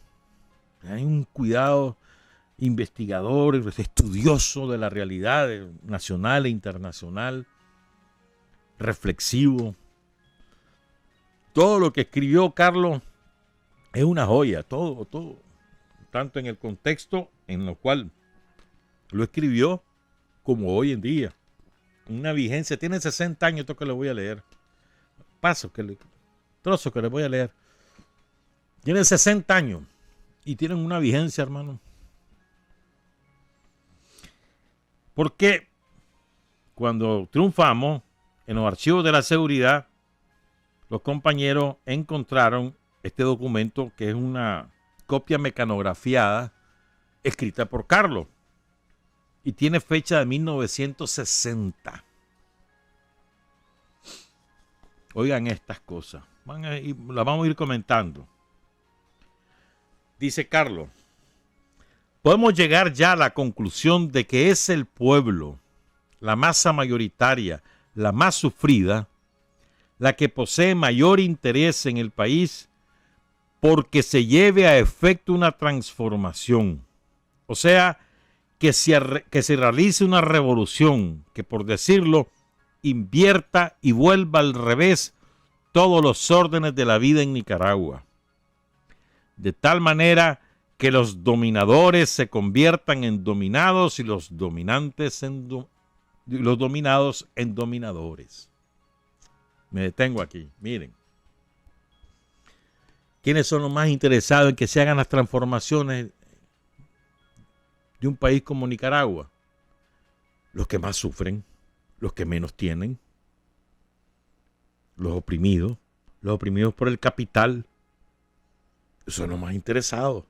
Hay un cuidado investigador, estudioso de la realidad nacional e internacional, reflexivo. Todo lo que escribió Carlos es una joya, todo, tanto en el contexto en el cual lo escribió como hoy en día. Una vigencia, tiene 60 años, esto que le voy a leer. Trozo que le voy a leer. Tiene 60 años y tienen una vigencia, hermano. Porque cuando triunfamos en los archivos de la seguridad, los compañeros encontraron este documento que es una copia mecanografiada escrita por Carlos y tiene fecha de 1960. Oigan estas cosas, las vamos a ir comentando. Dice Carlos, podemos llegar ya a la conclusión de que es el pueblo, la masa mayoritaria, la más sufrida, la que posee mayor interés en el país porque se lleve a efecto una transformación. O sea, que se realice una revolución que, por decirlo, invierta y vuelva al revés todos los órdenes de la vida en Nicaragua. De tal manera que los dominadores se conviertan en dominados y los dominados en dominadores. Me detengo aquí, miren. ¿Quiénes son los más interesados en que se hagan las transformaciones de un país como Nicaragua? Los que más sufren, los que menos tienen, los oprimidos por el capital. Esos son los más interesados.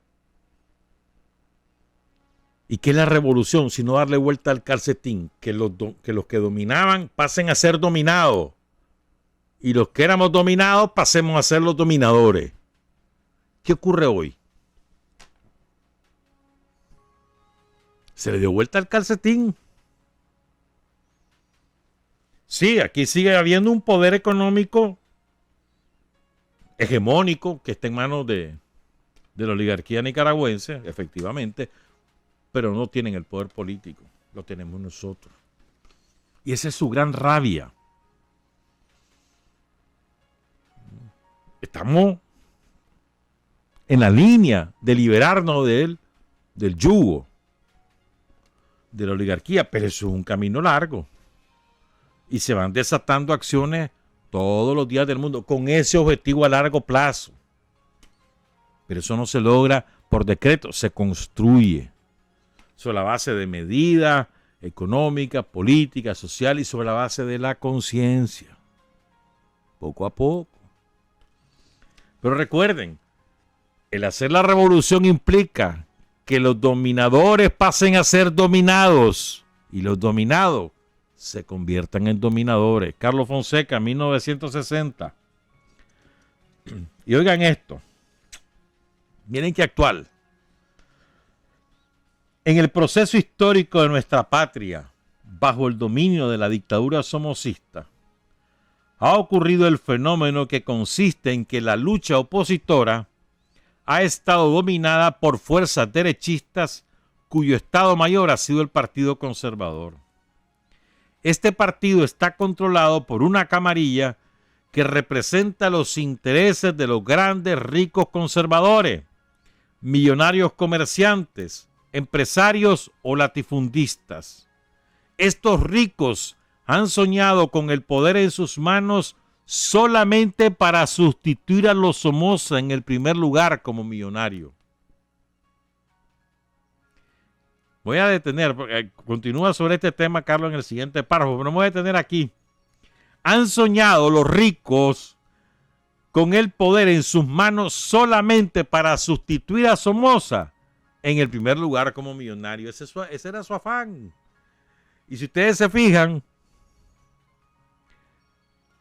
¿Y qué es la revolución? Sino darle vuelta al calcetín, que los que dominaban pasen a ser dominados. Y los que éramos dominados pasemos a ser los dominadores. ¿Qué ocurre hoy? Se le dio vuelta al calcetín. Sí, aquí sigue habiendo un poder económico hegemónico que está en manos de la oligarquía nicaragüense, efectivamente, pero no tienen el poder político, lo tenemos nosotros. Y esa es su gran rabia. Estamos en la línea de liberarnos de él, del yugo de la oligarquía, pero eso es un camino largo. Y se van desatando acciones todos los días del mundo con ese objetivo a largo plazo. Pero eso no se logra por decreto, se construye sobre la base de medidas económicas, políticas, sociales y sobre la base de la conciencia. Poco a poco. Pero recuerden, el hacer la revolución implica que los dominadores pasen a ser dominados y los dominados se conviertan en dominadores. Carlos Fonseca, 1960. Y oigan esto. Miren qué actual. En el proceso histórico de nuestra patria, bajo el dominio de la dictadura somocista, ha ocurrido el fenómeno que consiste en que la lucha opositora ha estado dominada por fuerzas derechistas cuyo estado mayor ha sido el Partido Conservador. Este partido está controlado por una camarilla que representa los intereses de los grandes ricos conservadores, millonarios comerciantes, empresarios o latifundistas. Estos ricos han soñado con el poder en sus manos solamente para sustituir a los Somoza en el primer lugar como millonario. Voy a detener, porque continúa sobre este tema Carlos en el siguiente párrafo, pero me voy a detener aquí. Han soñado los ricos con el poder en sus manos solamente para sustituir a Somoza en el primer lugar como millonario. Ese era su afán. Y si ustedes se fijan,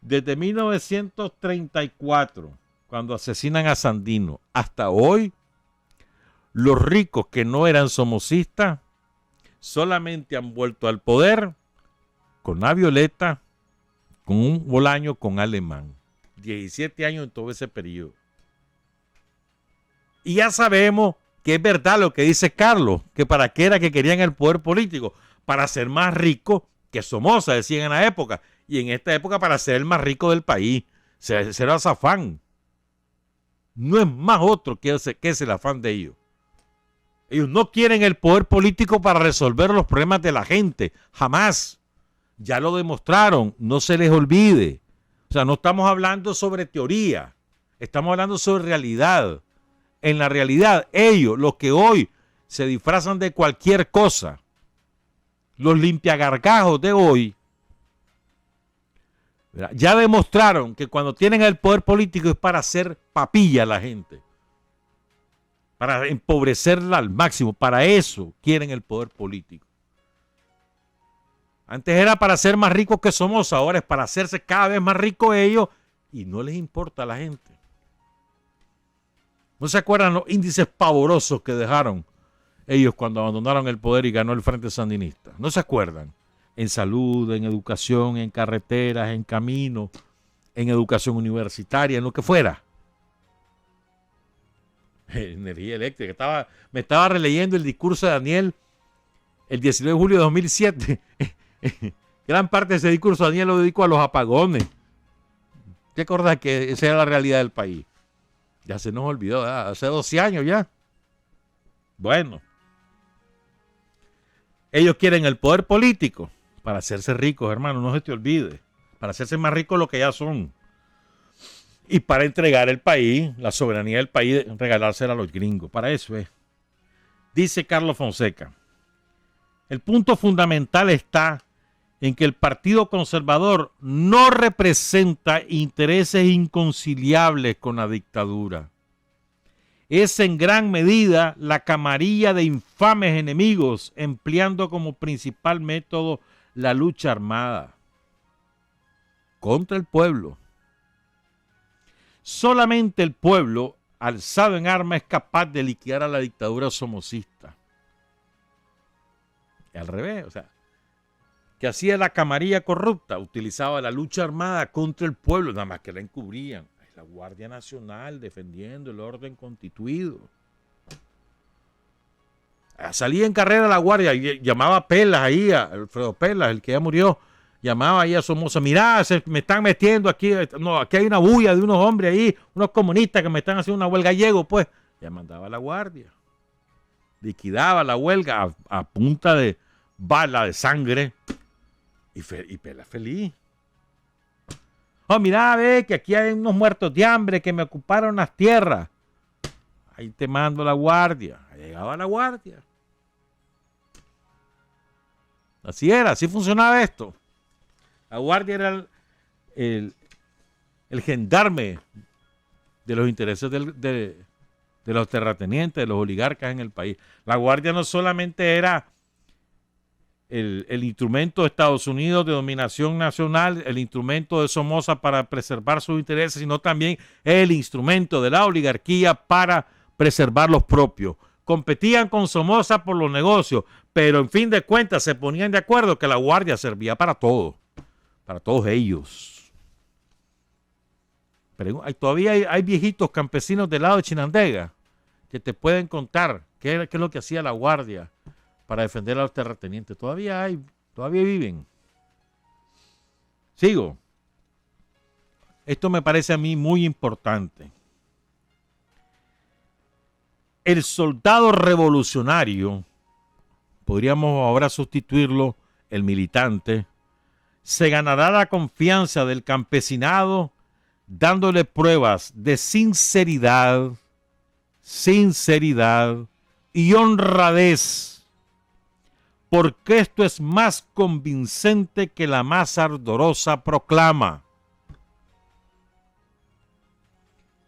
desde 1934, cuando asesinan a Sandino, hasta hoy, los ricos que no eran somocistas solamente han vuelto al poder con la Violeta, con un Bolaño, con Alemán. 17 años en todo ese periodo. Y ya sabemos que es verdad lo que dice Carlos, que para qué era que querían el poder político, para ser más rico que Somoza, decían en la época, y en esta época para ser el más rico del país. Ese era su afán. No es más otro que es el afán de ellos. Ellos no quieren el poder político para resolver los problemas de la gente, jamás. Ya lo demostraron, no se les olvide. O sea, no estamos hablando sobre teoría, estamos hablando sobre realidad. En la realidad, ellos, los que hoy se disfrazan de cualquier cosa, los limpiagargajos de hoy, ¿verdad?, ya demostraron que cuando tienen el poder político es para hacer papilla a la gente, para empobrecerla al máximo. Para eso quieren el poder político. Antes era para ser más ricos que Somoza, ahora es para hacerse cada vez más ricos ellos y no les importa a la gente. ¿No se acuerdan los índices pavorosos que dejaron ellos cuando abandonaron el poder y ganó el Frente Sandinista? ¿No se acuerdan? En salud, en educación, en carreteras, en caminos, en educación universitaria, en lo que fuera. Energía eléctrica. Me estaba releyendo el discurso de Daniel el 19 de julio de 2007. Gran parte de ese discurso Daniel lo dedicó a los apagones. ¿Te acordás que esa era la realidad del país? Ya se nos olvidó, ¿verdad? Hace 12 años ya. Bueno. Ellos quieren el poder político para hacerse ricos, hermano, no se te olvide. Para hacerse más ricos lo que ya son. Y para entregar el país, la soberanía del país, regalársela a los gringos. Para eso es. Dice Carlos Fonseca. El punto fundamental está en que el Partido Conservador no representa intereses inconciliables con la dictadura. Es en gran medida la camarilla de infames enemigos, empleando como principal método la lucha armada contra el pueblo. Solamente el pueblo, alzado en armas, es capaz de liquidar a la dictadura somocista. Y al revés, o sea, que hacía la camarilla corrupta, utilizaba la lucha armada contra el pueblo, nada más que la encubrían. La Guardia Nacional defendiendo el orden constituido. Salía en carrera la Guardia y llamaba a Pelas ahí, a Alfredo Pelas, el que ya murió, llamaba ahí a Somoza, mirá, me están metiendo aquí, no, aquí hay una bulla de unos hombres ahí, unos comunistas que me están haciendo una huelga gallego, pues, ya mandaba a la Guardia. Liquidaba la huelga a punta de bala de sangre y Pelas feliz. Oh, mira, ve que aquí hay unos muertos de hambre que me ocuparon las tierras. Ahí te mando la guardia. Ahí llegaba la guardia. Así era, así funcionaba esto. La guardia era el gendarme de los intereses de los terratenientes, de los oligarcas en el país. La guardia no solamente era el instrumento de Estados Unidos de dominación nacional, el instrumento de Somoza para preservar sus intereses, sino también el instrumento de la oligarquía para preservar los propios. Competían con Somoza por los negocios, pero en fin de cuentas se ponían de acuerdo que la guardia servía para todo, para todos ellos. Pero todavía hay viejitos campesinos del lado de Chinandega que te pueden contar qué es lo que hacía la guardia para defender a los terratenientes. Todavía viven. Sigo. Esto me parece a mí muy importante. El soldado revolucionario, podríamos ahora sustituirlo, el militante, se ganará la confianza del campesinado dándole pruebas de sinceridad y honradez, porque esto es más convincente que la más ardorosa proclama.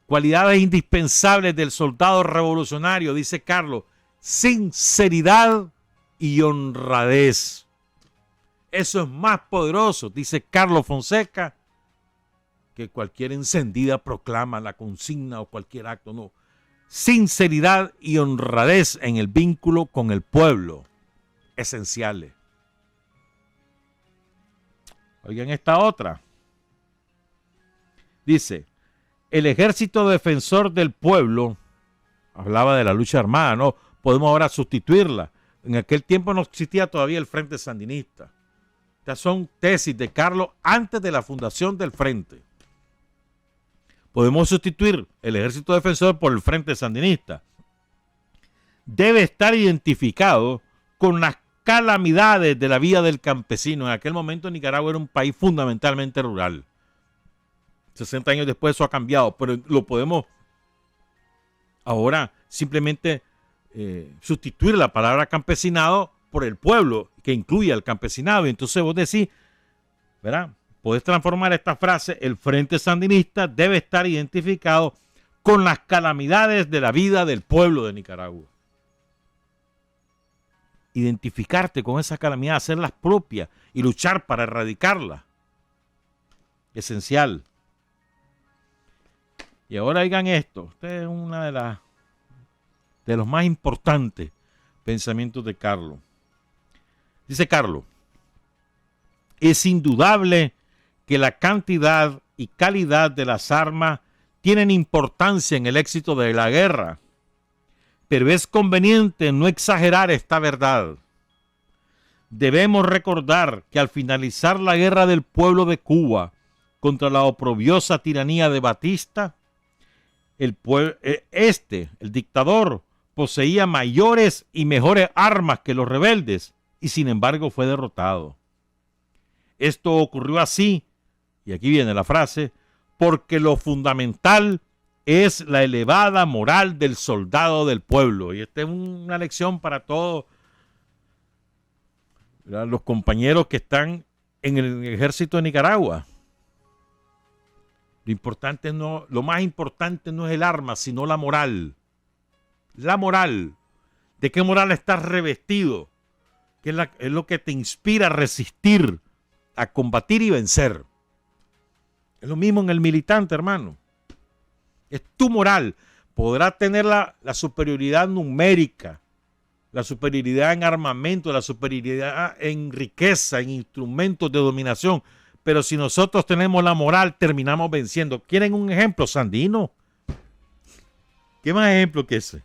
Cualidades indispensables del soldado revolucionario, dice Carlos: sinceridad y honradez. Eso es más poderoso, dice Carlos Fonseca, que cualquier encendida proclama, la consigna o cualquier acto. No. Sinceridad y honradez en el vínculo con el pueblo, esenciales. Oigan esta otra. Dice: el ejército defensor del pueblo, hablaba de la lucha armada, ¿no? Podemos ahora sustituirla. En aquel tiempo no existía todavía el Frente Sandinista. Estas son tesis de Carlos antes de la fundación del Frente. Podemos sustituir el ejército defensor por el Frente Sandinista. Debe estar identificado con las calamidades de la vida del campesino. En aquel momento Nicaragua era un país fundamentalmente rural. 60 años después eso ha cambiado, pero lo podemos ahora simplemente sustituir la palabra campesinado por el pueblo, que incluye al campesinado. Y entonces vos decís, ¿verdad? Podés transformar esta frase: el Frente Sandinista debe estar identificado con las calamidades de la vida del pueblo de Nicaragua. Identificarte con esas calamidades, hacerlas propias y luchar para erradicarlas. Esencial. Y ahora oigan esto. Esta es una de los más importantes pensamientos de Carlos. Dice Carlos: es indudable que la cantidad y calidad de las armas tienen importancia en el éxito de la guerra, pero es conveniente no exagerar esta verdad. Debemos recordar que al finalizar la guerra del pueblo de Cuba contra la oprobiosa tiranía de Batista, el dictador, poseía mayores y mejores armas que los rebeldes y sin embargo fue derrotado. Esto ocurrió así, y aquí viene la frase, porque lo fundamental es la elevada moral del soldado del pueblo. Y esta es una lección para todos, ¿verdad?, los compañeros que están en el ejército de Nicaragua. Lo más importante no es el arma, sino la moral. La moral. ¿De qué moral estás revestido? ¿Qué es lo que te inspira a resistir, a combatir y vencer? Es lo mismo en el militante, hermano. Es tu moral. Podrá tener la superioridad numérica, la superioridad en armamento, la superioridad en riqueza, en instrumentos de dominación. Pero si nosotros tenemos la moral, terminamos venciendo. ¿Quieren un ejemplo? Sandino. ¿Qué más ejemplo que ese?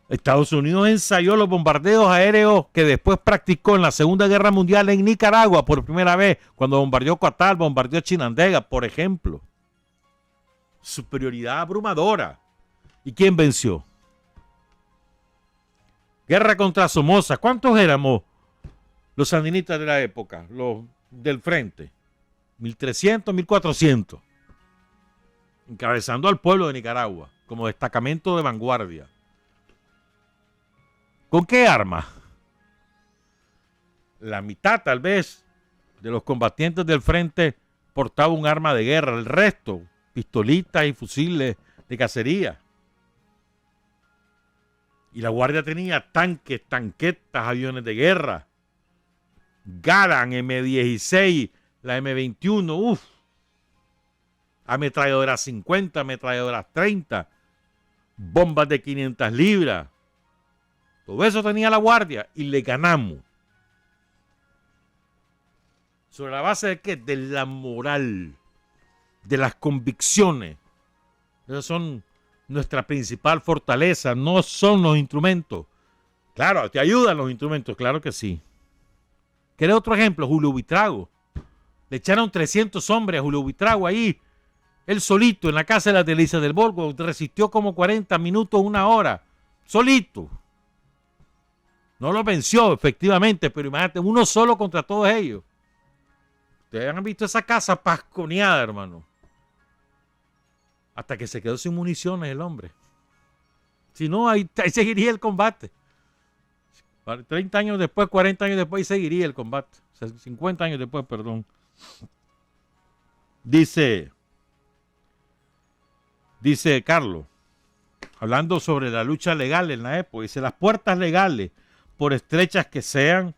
Estados Unidos ensayó los bombardeos aéreos que después practicó en la Segunda Guerra Mundial en Nicaragua por primera vez, cuando bombardeó Coatal, bombardeó Chinandega, por ejemplo. Superioridad abrumadora. ¿Y quién venció? Guerra contra Somoza. ¿Cuántos éramos los sandinistas de la época, los del frente? 1300, 1400, encabezando al pueblo de Nicaragua como destacamento de vanguardia. ¿Con qué arma? La mitad, tal vez, de los combatientes del frente portaba un arma de guerra, el resto, pistolitas y fusiles de cacería. Y la guardia tenía tanques, tanquetas, aviones de guerra, Garand, M16, la M21, ametralladoras 50, ametralladoras 30, bombas de 500 libras. Todo eso tenía la guardia y le ganamos. ¿Sobre la base de qué? De la moral, de las convicciones. Esas son nuestra principal fortaleza, no son los instrumentos. Claro, te ayudan los instrumentos, claro que sí. ¿Quieres otro ejemplo? Julio Buitrago. Le echaron 300 hombres a Julio Buitrago ahí, él solito en la casa de las Delicias del Volgo, resistió como 40 minutos, una hora, solito. No lo venció, efectivamente, pero imagínate, uno solo contra todos ellos. Ustedes han visto esa casa pasconeada, hermano. Hasta que se quedó sin municiones el hombre. Si no, ahí seguiría el combate. 30 años después, 40 años después, seguiría el combate. 50 años después, perdón. Dice Carlos, hablando sobre la lucha legal en la época, dice, las puertas legales, por estrechas que sean,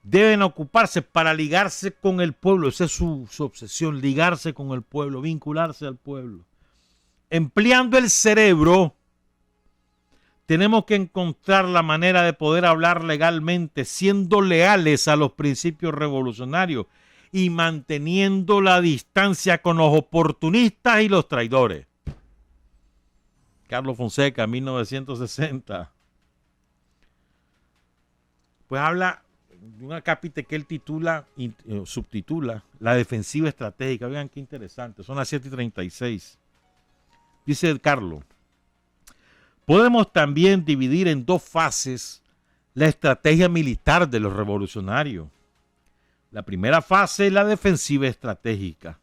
deben ocuparse para ligarse con el pueblo. Esa es su obsesión, ligarse con el pueblo, vincularse al pueblo. Empleando el cerebro, tenemos que encontrar la manera de poder hablar legalmente, siendo leales a los principios revolucionarios y manteniendo la distancia con los oportunistas y los traidores. Carlos Fonseca, 1960. Pues habla de una cápita que él subtitula La defensiva estratégica. Vean qué interesante, son las 7:36. Dice Carlos, podemos también dividir en dos fases la estrategia militar de los revolucionarios. La primera fase es la defensiva estratégica.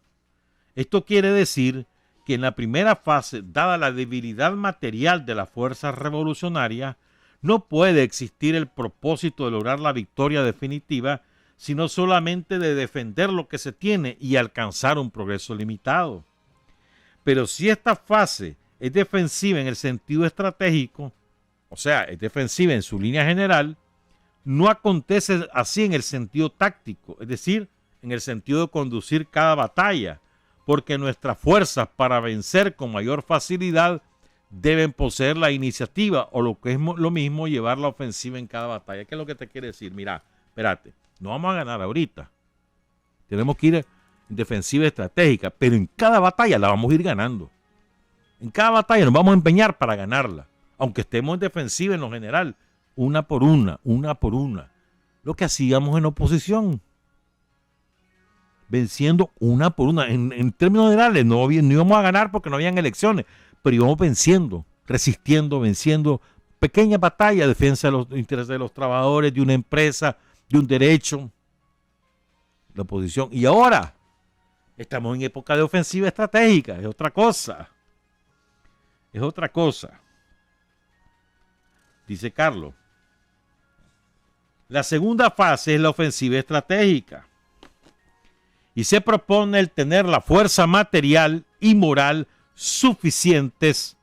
Esto quiere decir que en la primera fase, dada la debilidad material de las fuerzas revolucionarias, no puede existir el propósito de lograr la victoria definitiva, sino solamente de defender lo que se tiene y alcanzar un progreso limitado. Pero si esta fase es defensiva en el sentido estratégico, o sea, es defensiva en su línea general, no acontece así en el sentido táctico, es decir, en el sentido de conducir cada batalla, porque nuestras fuerzas para vencer con mayor facilidad deben poseer la iniciativa o lo que es lo mismo, llevar la ofensiva en cada batalla. ¿Qué es lo que te quiere decir? Mira, espérate, no vamos a ganar ahorita. Tenemos que ir en defensiva estratégica, pero en cada batalla la vamos a ir ganando. En cada batalla nos vamos a empeñar para ganarla, aunque estemos en defensiva en lo general, una por una. Lo que hacíamos en oposición. Venciendo una por una. En términos generales, no íbamos a ganar porque no habían elecciones, pero íbamos venciendo, resistiendo, venciendo. Pequeña batalla, defensa de los intereses de los trabajadores, de una empresa, de un derecho, la oposición. Y ahora estamos en época de ofensiva estratégica, es otra cosa. Es otra cosa. Dice Carlos. La segunda fase es la ofensiva estratégica. Y se propone el tener la fuerza material y moral suficientes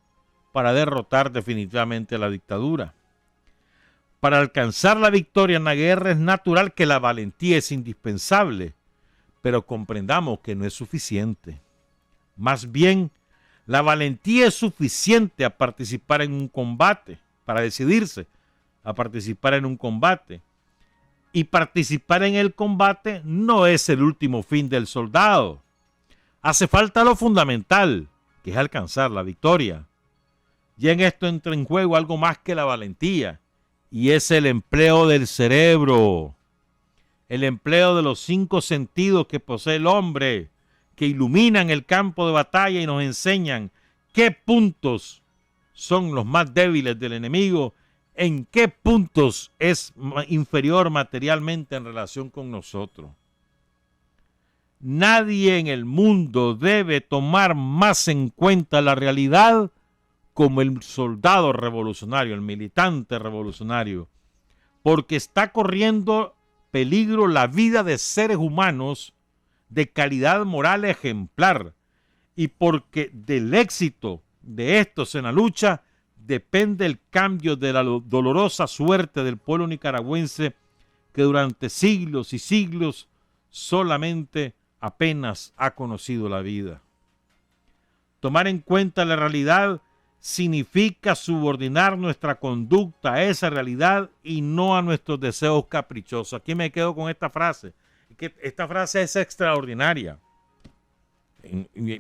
para derrotar definitivamente la dictadura. Para alcanzar la victoria en la guerra es natural que la valentía es indispensable, pero comprendamos que no es suficiente. Más bien, la valentía es suficiente a participar en un combate, para decidirse a participar en un combate. Y participar en el combate no es el último fin del soldado. Hace falta lo fundamental, que es alcanzar la victoria. Y en esto entra en juego algo más que la valentía, y es el empleo del cerebro, el empleo de los 5 sentidos que posee el hombre, que iluminan el campo de batalla y nos enseñan qué puntos son los más débiles del enemigo, en qué puntos es inferior materialmente en relación con nosotros. Nadie en el mundo debe tomar más en cuenta la realidad como el soldado revolucionario, el militante revolucionario, porque está corriendo peligro la vida de seres humanos de calidad moral ejemplar, y porque del éxito de estos en la lucha depende el cambio de la dolorosa suerte del pueblo nicaragüense, que durante siglos y siglos solamente apenas ha conocido la vida. Tomar en cuenta la realidad significa subordinar nuestra conducta a esa realidad y no a nuestros deseos caprichosos. Aquí me quedo con esta frase, que esta frase es extraordinaria.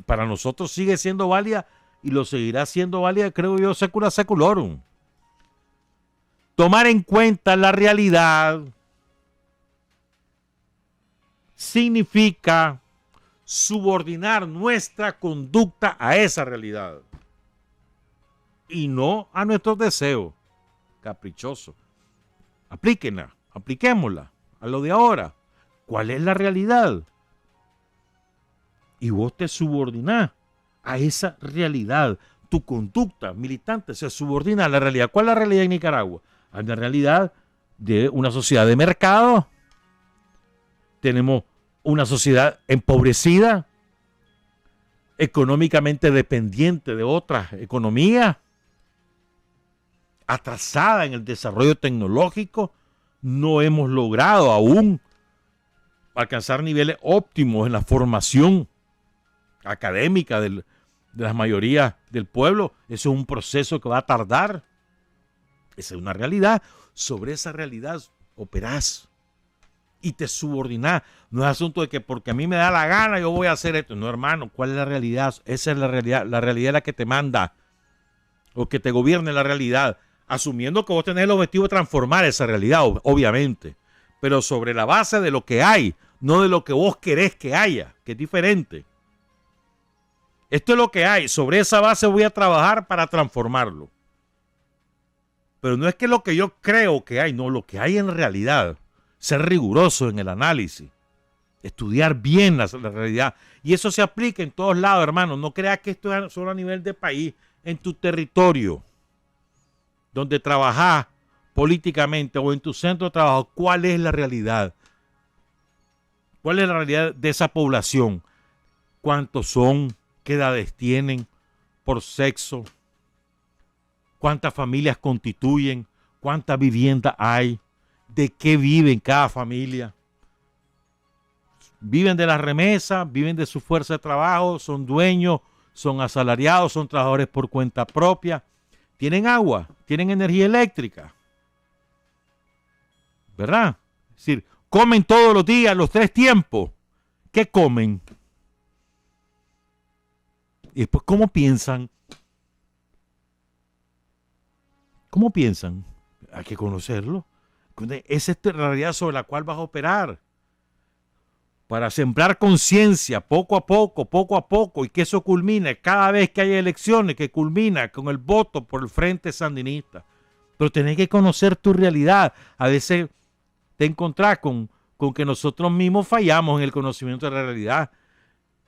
Para nosotros sigue siendo válida y lo seguirá siendo válida, creo yo, secula seculorum. Tomar en cuenta la realidad significa subordinar nuestra conducta a esa realidad y no a nuestros deseos caprichosos. Aplíquenla, apliquémosla a lo de ahora. ¿Cuál es la realidad? Y vos te subordinás a esa realidad. Tu conducta militante se subordina a la realidad. ¿Cuál es la realidad en Nicaragua? Hay una realidad de una sociedad de mercado. Tenemos una sociedad empobrecida, económicamente dependiente de otras economías, atrasada en el desarrollo tecnológico. No hemos logrado aún alcanzar niveles óptimos en la formación académica de la mayoría del pueblo. Eso es un proceso que va a tardar. Esa es una realidad. Sobre esa realidad operás y te subordinás. No es asunto de que porque a mí me da la gana yo voy a hacer esto. No, hermano, ¿cuál es la realidad? Esa es la realidad. La realidad es la que te manda o que te gobierne la realidad, asumiendo que vos tenés el objetivo de transformar esa realidad, obviamente, pero sobre la base de lo que hay, no de lo que vos querés que haya, que es diferente. Esto es lo que hay, sobre esa base voy a trabajar para transformarlo. Pero no es que lo que yo creo que hay, no, lo que hay en realidad. Ser riguroso en el análisis, estudiar bien la realidad. Y eso se aplica en todos lados, hermano. No creas que esto es solo a nivel de país, en tu territorio, donde trabajás políticamente o en tu centro de trabajo. ¿Cuál es la realidad? ¿Cuál es la realidad de esa población? ¿Cuántos son? ¿Qué edades tienen? ¿Por sexo? ¿Cuántas familias constituyen? ¿Cuántas viviendas hay? ¿De qué viven cada familia? ¿Viven de las remesas? ¿Viven de su fuerza de trabajo? ¿Son dueños? ¿Son asalariados? ¿Son trabajadores por cuenta propia? ¿Tienen agua? ¿Tienen energía eléctrica? ¿Verdad? Es decir, comen todos los días, los 3 tiempos. ¿Qué comen? Y después, ¿cómo piensan? ¿Cómo piensan? Hay que conocerlo. Esa es la realidad sobre la cual vas a operar. Para sembrar conciencia poco a poco, y que eso culmine cada vez que hay elecciones, que culmina con el voto por el Frente Sandinista. Pero tenés que conocer tu realidad. A veces te encontrás con que nosotros mismos fallamos en el conocimiento de la realidad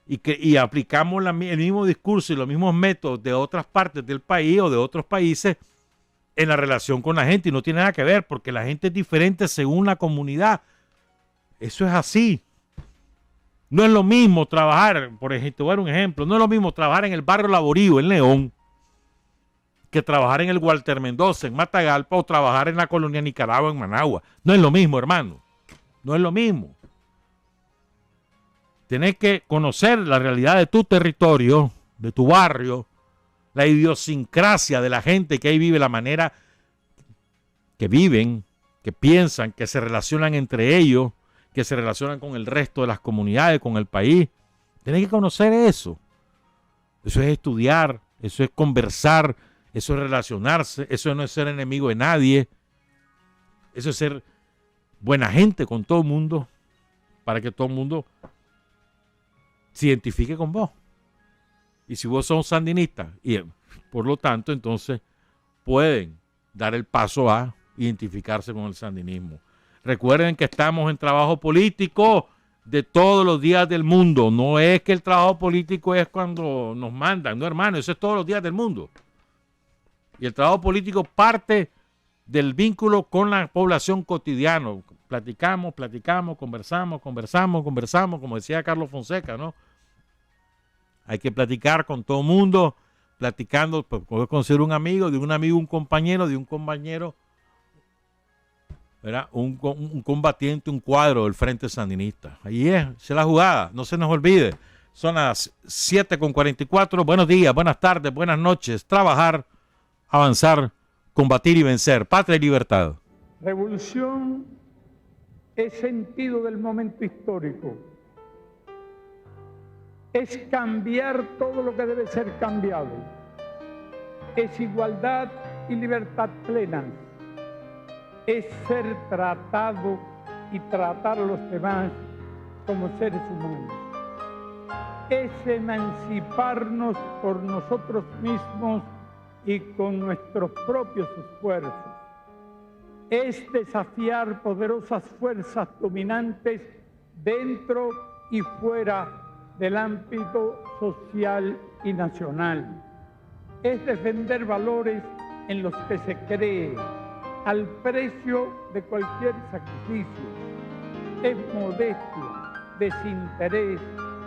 y aplicamos el mismo discurso y los mismos métodos de otras partes del país o de otros países en la relación con la gente, y no tiene nada que ver, porque la gente es diferente según la comunidad. Eso es así. No es lo mismo trabajar, por ejemplo, voy a dar un ejemplo, no es lo mismo trabajar en el barrio Laborío, en León, que trabajar en el Walter Mendoza, en Matagalpa, o trabajar en la colonia Nicaragua, en Managua. No es lo mismo, hermano. No es lo mismo. Tienes que conocer la realidad de tu territorio, de tu barrio, la idiosincrasia de la gente que ahí vive, la manera que viven, que piensan, que se relacionan entre ellos, que se relacionan con el resto de las comunidades, con el país. Tienes que conocer eso. Eso es estudiar, eso es conversar, eso es relacionarse, eso no es ser enemigo de nadie. Eso es ser buena gente con todo el mundo, para que todo el mundo se identifique con vos. Y si vos sos sandinista, y por lo tanto, entonces pueden dar el paso a identificarse con el sandinismo. Recuerden que estamos en trabajo político de todos los días del mundo. No es que el trabajo político es cuando nos mandan, no, hermano, eso es todos los días del mundo. Y el trabajo político parte del vínculo con la población cotidiano. Platicamos, conversamos, como decía Carlos Fonseca, ¿no? Hay que platicar con todo el mundo, platicando, puedes conocer un amigo, un compañero, ¿verdad? Un combatiente, un cuadro del Frente Sandinista. Ahí es la jugada, no se nos olvide. Son las 7:44. Buenos días, buenas tardes, buenas noches. Trabajar, avanzar, combatir y vencer. Patria y libertad. Revolución es sentido del momento histórico. Es cambiar todo lo que debe ser cambiado. Es igualdad y libertad plena. Es ser tratado y tratar a los demás como seres humanos. Es emanciparnos por nosotros mismos y con nuestros propios esfuerzos. Es desafiar poderosas fuerzas dominantes dentro y fuera del ámbito social y nacional. Es defender valores en los que se cree, al precio de cualquier sacrificio. Es modestia, desinterés,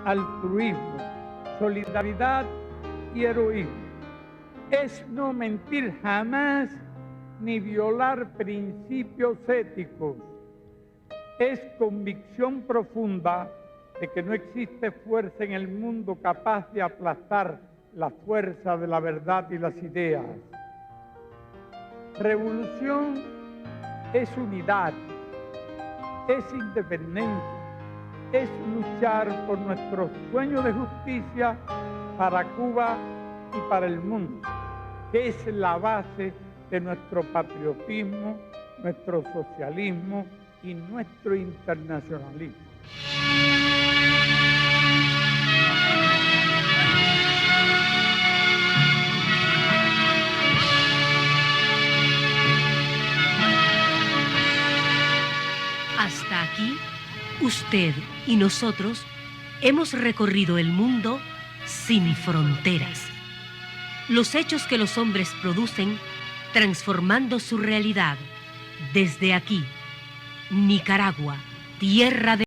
altruismo, solidaridad y heroísmo. Es no mentir jamás ni violar principios éticos. Es convicción profunda de que no existe fuerza en el mundo capaz de aplastar la fuerza de la verdad y las ideas. Revolución es unidad, es independencia, es luchar por nuestro sueño de justicia para Cuba y para el mundo, que es la base de nuestro patriotismo, nuestro socialismo y nuestro internacionalismo. Hasta aquí, usted y nosotros hemos recorrido el mundo sin fronteras. Los hechos que los hombres producen, transformando su realidad. Desde aquí, Nicaragua, tierra de